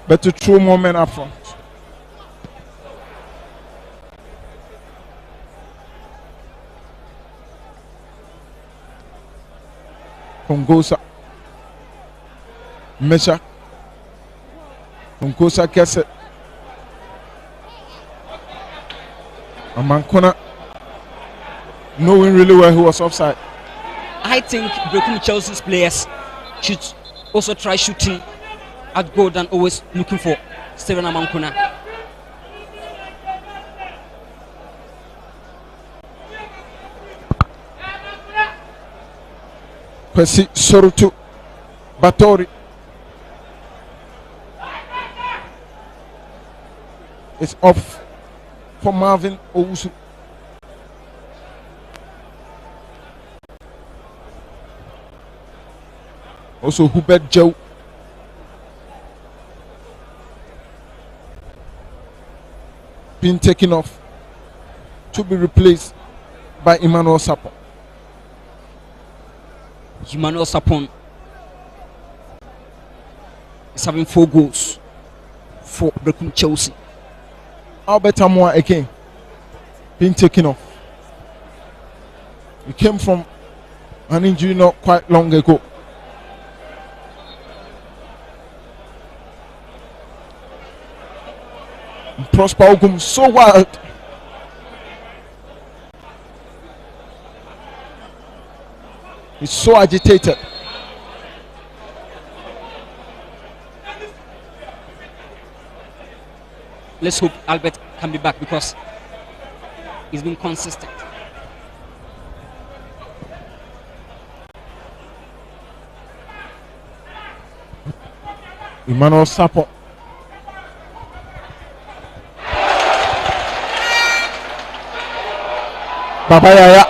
but to throw more men up front. Kongosa. Mesha. Kongosa gets it. Amankona, knowing really well who was offside. I think BEREKUM Chelsea's players should also try shooting at goal than always looking for Stephen Amankona. Percy Sorutu Batori. It's off for Marvin Owusu. Also Hubert Joe. Being taken off to be replaced by Emmanuel Sapon. Emmanuel Sapon is having 4 goals for BEREKUM Chelsea. Albert Amoa again being taken off. He came from an injury not quite long ago. Prosper Ogum so wild. He's so agitated. Let's hope Albert can be back because he's been consistent. Emmanuel Sapon. Baba Yaya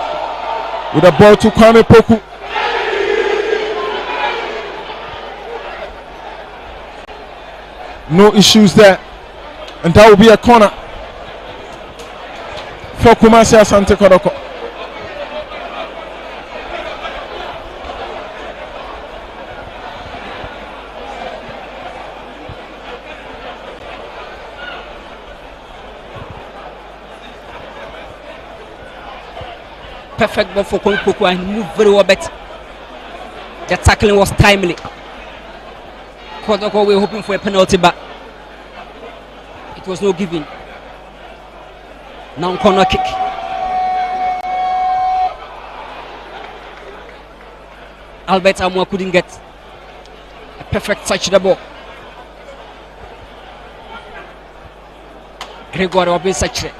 with a ball to Kwame Poku. No issues there. And that will be a corner for Kumasi Asante Kotoko. Perfect ball for Kotoko and moved very well, but the tackling was timely. Kotoko were hoping for a penalty, but it was no giving. Now corner kick. Albert Amoa couldn't get a perfect touch to the ball. Gregoire Obinsachre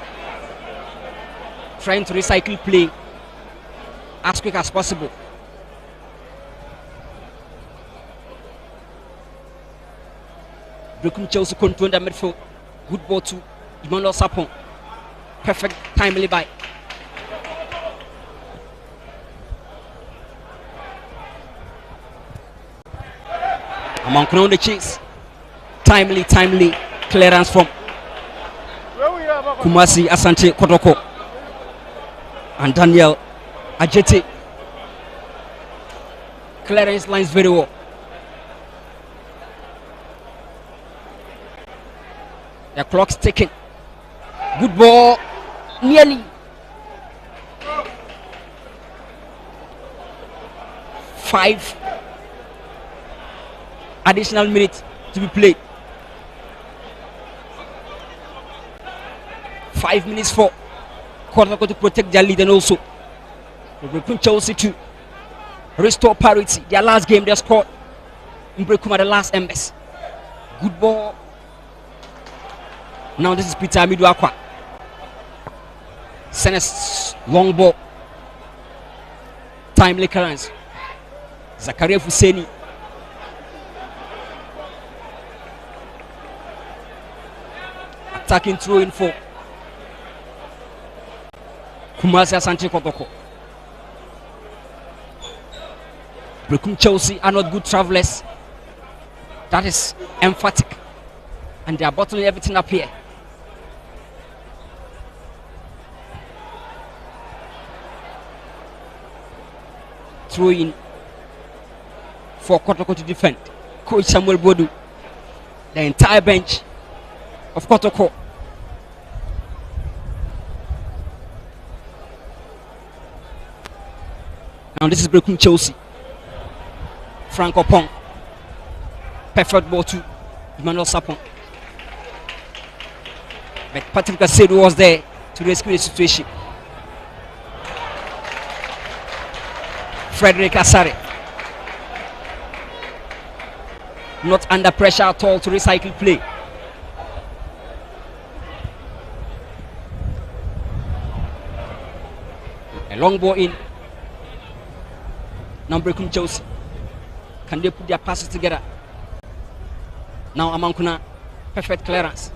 trying to recycle play as quick as possible. BEREKUM Chelsea control the midfield. Good ball to Emmanuel Sapon. Perfect timely by. Amankona on the chase. Timely clearance from Kumasi Asante Kotoko and Daniel Ajete. Clearance lines very well. The clock's ticking. Good ball. Nearly. Five additional minutes to be played. 5 minutes for Kotoko to protect their lead and also BEREKUM Chelsea to restore parity. Their last game they scored in BEREKUM at the last embers. Good ball. Now this is Peter Amidu Akwa. Senes long ball. Timely clearance. Zakaria Fuseni. Attacking throw in for Kumasi Asante Kotoko. BEREKUM Chelsea are not good travelers That is emphatic. And they are bottling everything up here. Throw in for Kotoko to defend. Coach Samuel Bodu. The entire bench of Kotoko. Now this is Berekum Chelsea. Franco Pong. Perfect ball to Emmanuel Sapon. But Patrick Asedu was there to rescue the situation. Frederick Asare. Not under pressure at all to recycle play. A long ball in. Now Berekum Chelsea. Can they put their passes together? Now Amankuna, perfect clearance.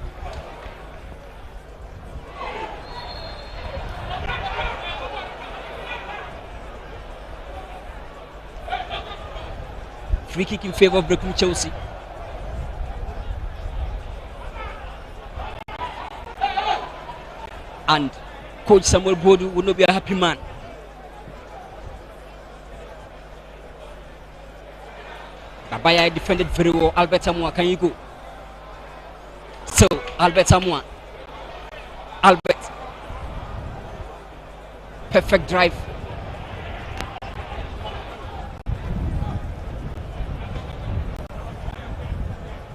Free kick in favor of Berekum Chelsea. And Coach Samuel Bodu would not be a happy man. Abaya defended very well. Albert Amwa, can you go? So, Albert Amwa. Albert. Perfect drive.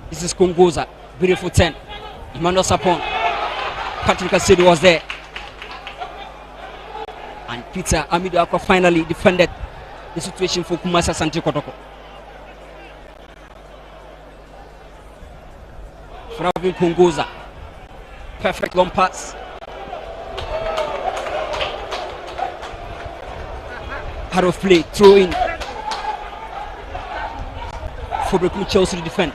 This is Kongoza. Beautiful 10. Emmanuel Sapon. Patrick Asedu was there. And Peter Amido Akwa finally defended the situation for Kumasi ASANTE Kotoko. Fravin Kongoza. Perfect long pass. Out of play. Throw in. For Berekum Chelsea to defend.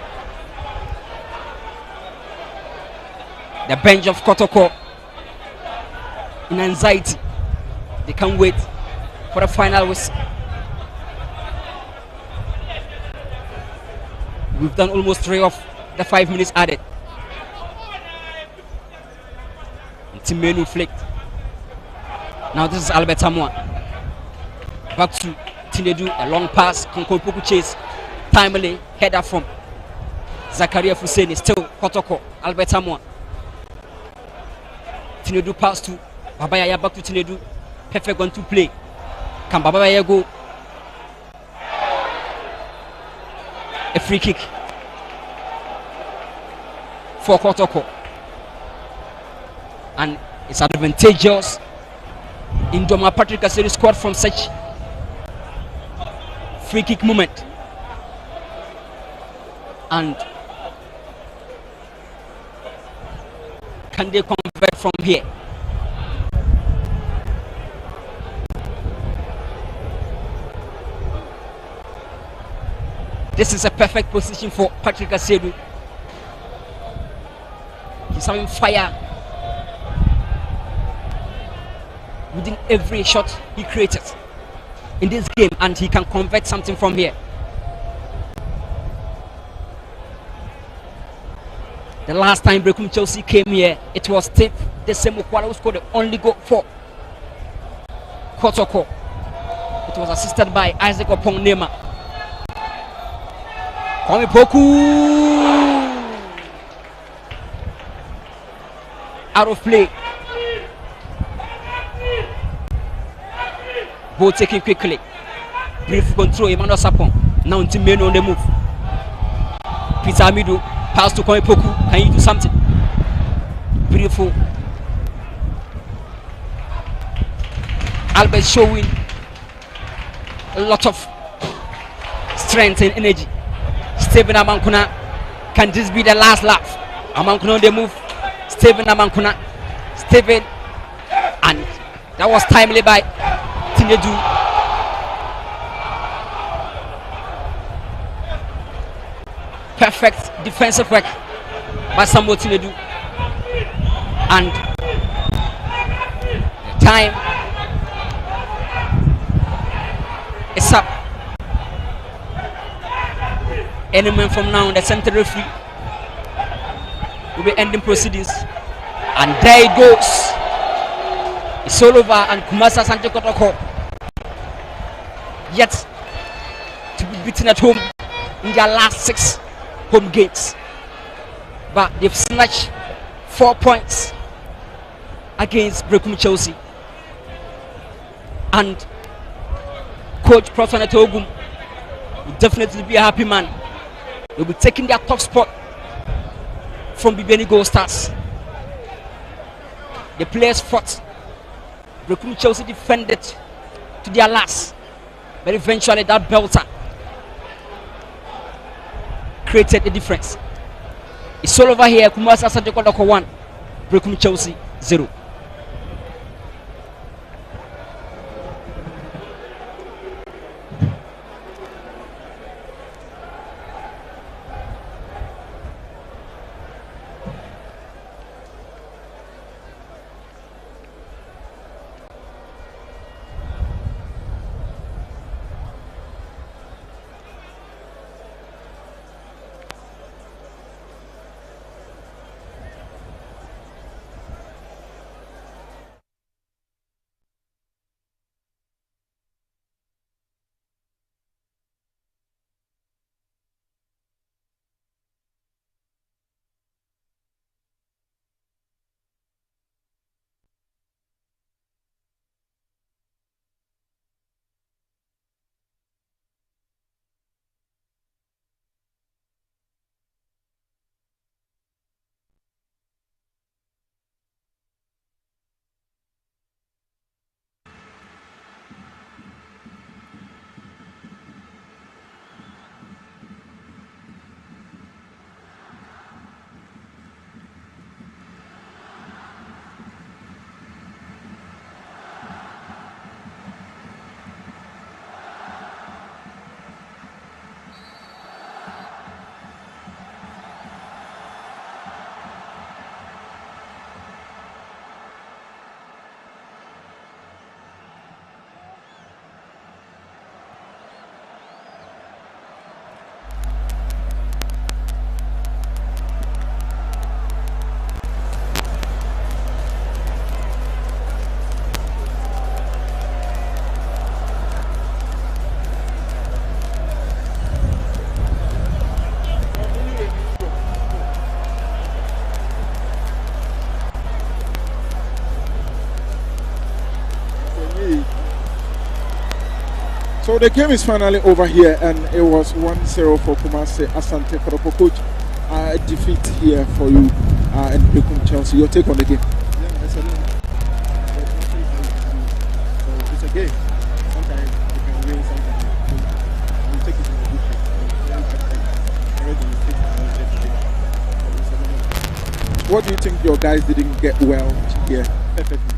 The bench of Kotoko in anxiety. They can't wait for the final whistle. We've done almost 3 of the 5 minutes added. And Timenu flicked. Now this is Albert Amwa. Back to Tinedu, a long pass. Konkopoku chase. Timely header from Zakaria Fuseni. Still Kotoko. Albert Amwa. Tinedu pass to Babaya, back to Tinedu. Perfect one to play. Can Babaya go? A free kick for Kotoko. And it's advantageous. Indoma Patrick Asedu scored from such free kick moment. And can they convert from here? This is a perfect position for Patrick Asedu. He's having fire within every shot he created in this game, and he can convert something from here. The last time Berekum Chelsea came here, it was Steve the same Okwara who scored the only goal for Kotoko. It was assisted by Isaac Opong Nema. Kwame Poku out of play. Ball taken quickly. Brief control. Emmanuel Sapon. Now Timeno on the move. Peter Amidu. Pass to Kwame Poku. Can you do something? Beautiful. Albert showing a lot of strength and energy. Stephen Amankuna. Can this be the last laugh? Amankuna on the move. Stephen Amankuna. Stephen. And that was timely by Tinedu. Perfect defensive work by Samuel Tinedu. And the time is up. Any moment from now, the center referee will be ending proceedings. And there it goes. It's all over, and Kumasi Asante Kotoko yet to be beaten at home in their last 6 home games. But they've snatched 4 points against BEREKUM Chelsea. And Coach Prosper Ogum will definitely be a happy man. They'll be taking their top spot from BBN Gold Stars. The players fought. BEREKUM Chelsea defended to their last, but eventually that belter created the difference. It's all over here. Kumasi Asante Kotoko 1, BEREKUM Chelsea 0. So the game is finally over here, and it was 1-0 for Kumasi Asante Kotoko. Coach, defeat here for you in BEREKUM Chelsea. Your take on the game? Yeah, it's a game. Sometimes you can win, sometimes you take it in a good way. What do you think your guys didn't get well here? Perfectly.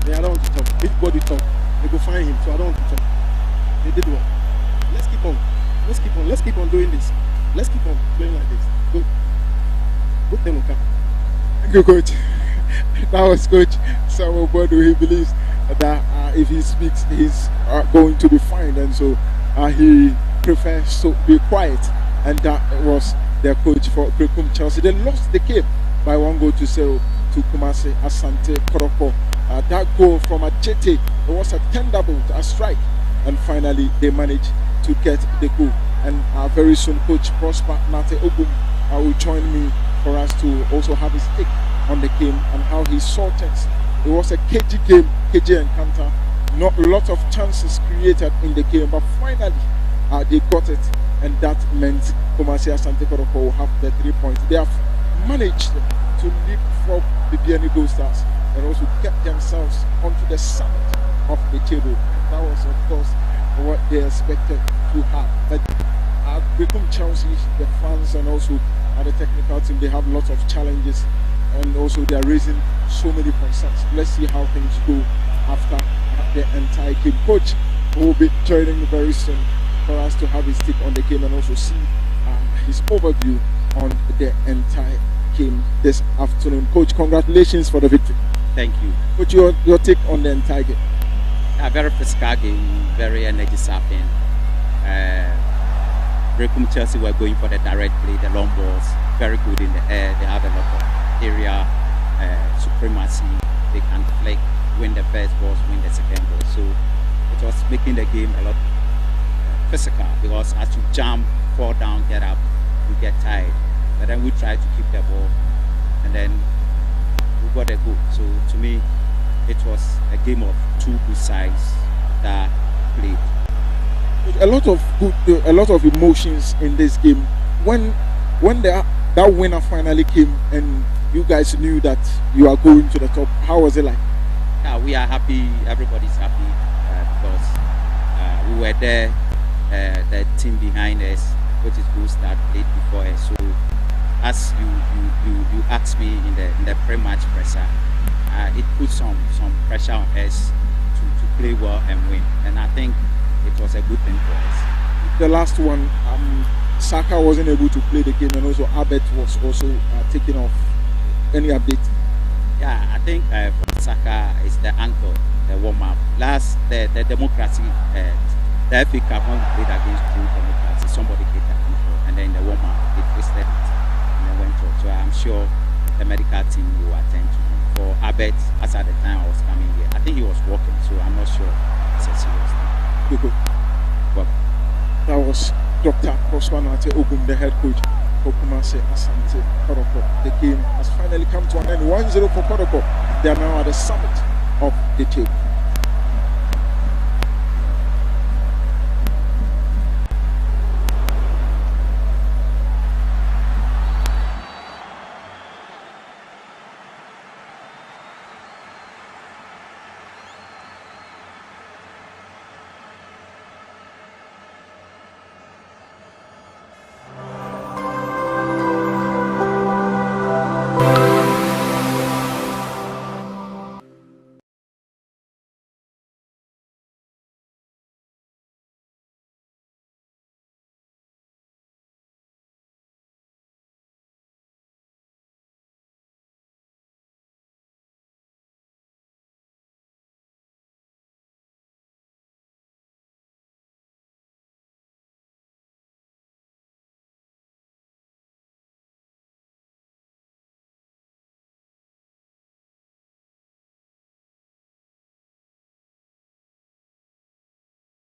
Yeah, I don't want to talk. If body talk, they go find him, so I don't want to talk. They did well. Let's keep on. Let's keep on. Let's keep on doing this. Let's keep on playing like this. Good. Good thing will come. Thank you, Coach. That was Coach Samuel Bodu. He believes that if he speaks, he's going to be fined, and so he prefers to be quiet. And that was their coach for BEREKUM Chelsea. They lost the game by 1-0 to Kumasi Asante Kotoko. That goal from Ajete, it was a thunderbolt, a strike. And finally, they managed to get the goal. And very soon, Coach Prosper Ogum will join me for us to also have his take on the game and how he saw things. It was a cagey game, cagey encounter. Not a lot of chances created in the game, but finally, they got it. And that meant Kumasi Asante Kotoko will have the 3 points. They have managed to leapfrog the BBN Gold Stars and also get themselves onto the summit of the table. That was, of course, what they expected to have. But BEREKUM Chelsea, the fans and also the technical team, they have lots of challenges, and also they are raising so many concerns. Let's see how things go after the entire game. Coach will be joining very soon for us to have his take on the game and also see his overview on the entire game this afternoon. Coach, congratulations for the victory. Thank you. Coach, your take on the entire game? A very physical game, very energy sapping. BEREKUM Chelsea were going for the direct play, the long balls, very good in the air. They have a lot of area supremacy. They can flick, win the first balls, win the second ball. So it was making the game a lot physical, because as you jump, fall down, get up, you get tired. But then we try to keep the ball, and then we got a goal. So to me, it was a game of two good sides that played. A lot of emotions in this game. When that winner finally came and you guys knew that you are going to the top, how was it like? Yeah, we are happy. Everybody's happy because we were there. The team behind us, which is Gold Star, played before us. So as you asked me in the pre-match presser, it put some pressure on us to play well and win, and I think it was a good thing for us. The last one, Saka wasn't able to play the game, and also Albert was also taken off. Any update? Yeah, I think for Saka it's the ankle, the warm-up. The democracy, the FA Cup, when we played against Blue Democracy, somebody hit the ankle, and then the warm-up, they twisted it, and then went off. So I'm sure the medical team will attend to him. For Albert, as at the time I was coming here, I think he was walking, so I'm not sure it's a serious thing. Good. Well, that was Dr. Prosper Ogum, the head coach for ASANTE KOTOKO. The game has finally come to an end. 1-0 for Kotoko. They are now at the summit of the table.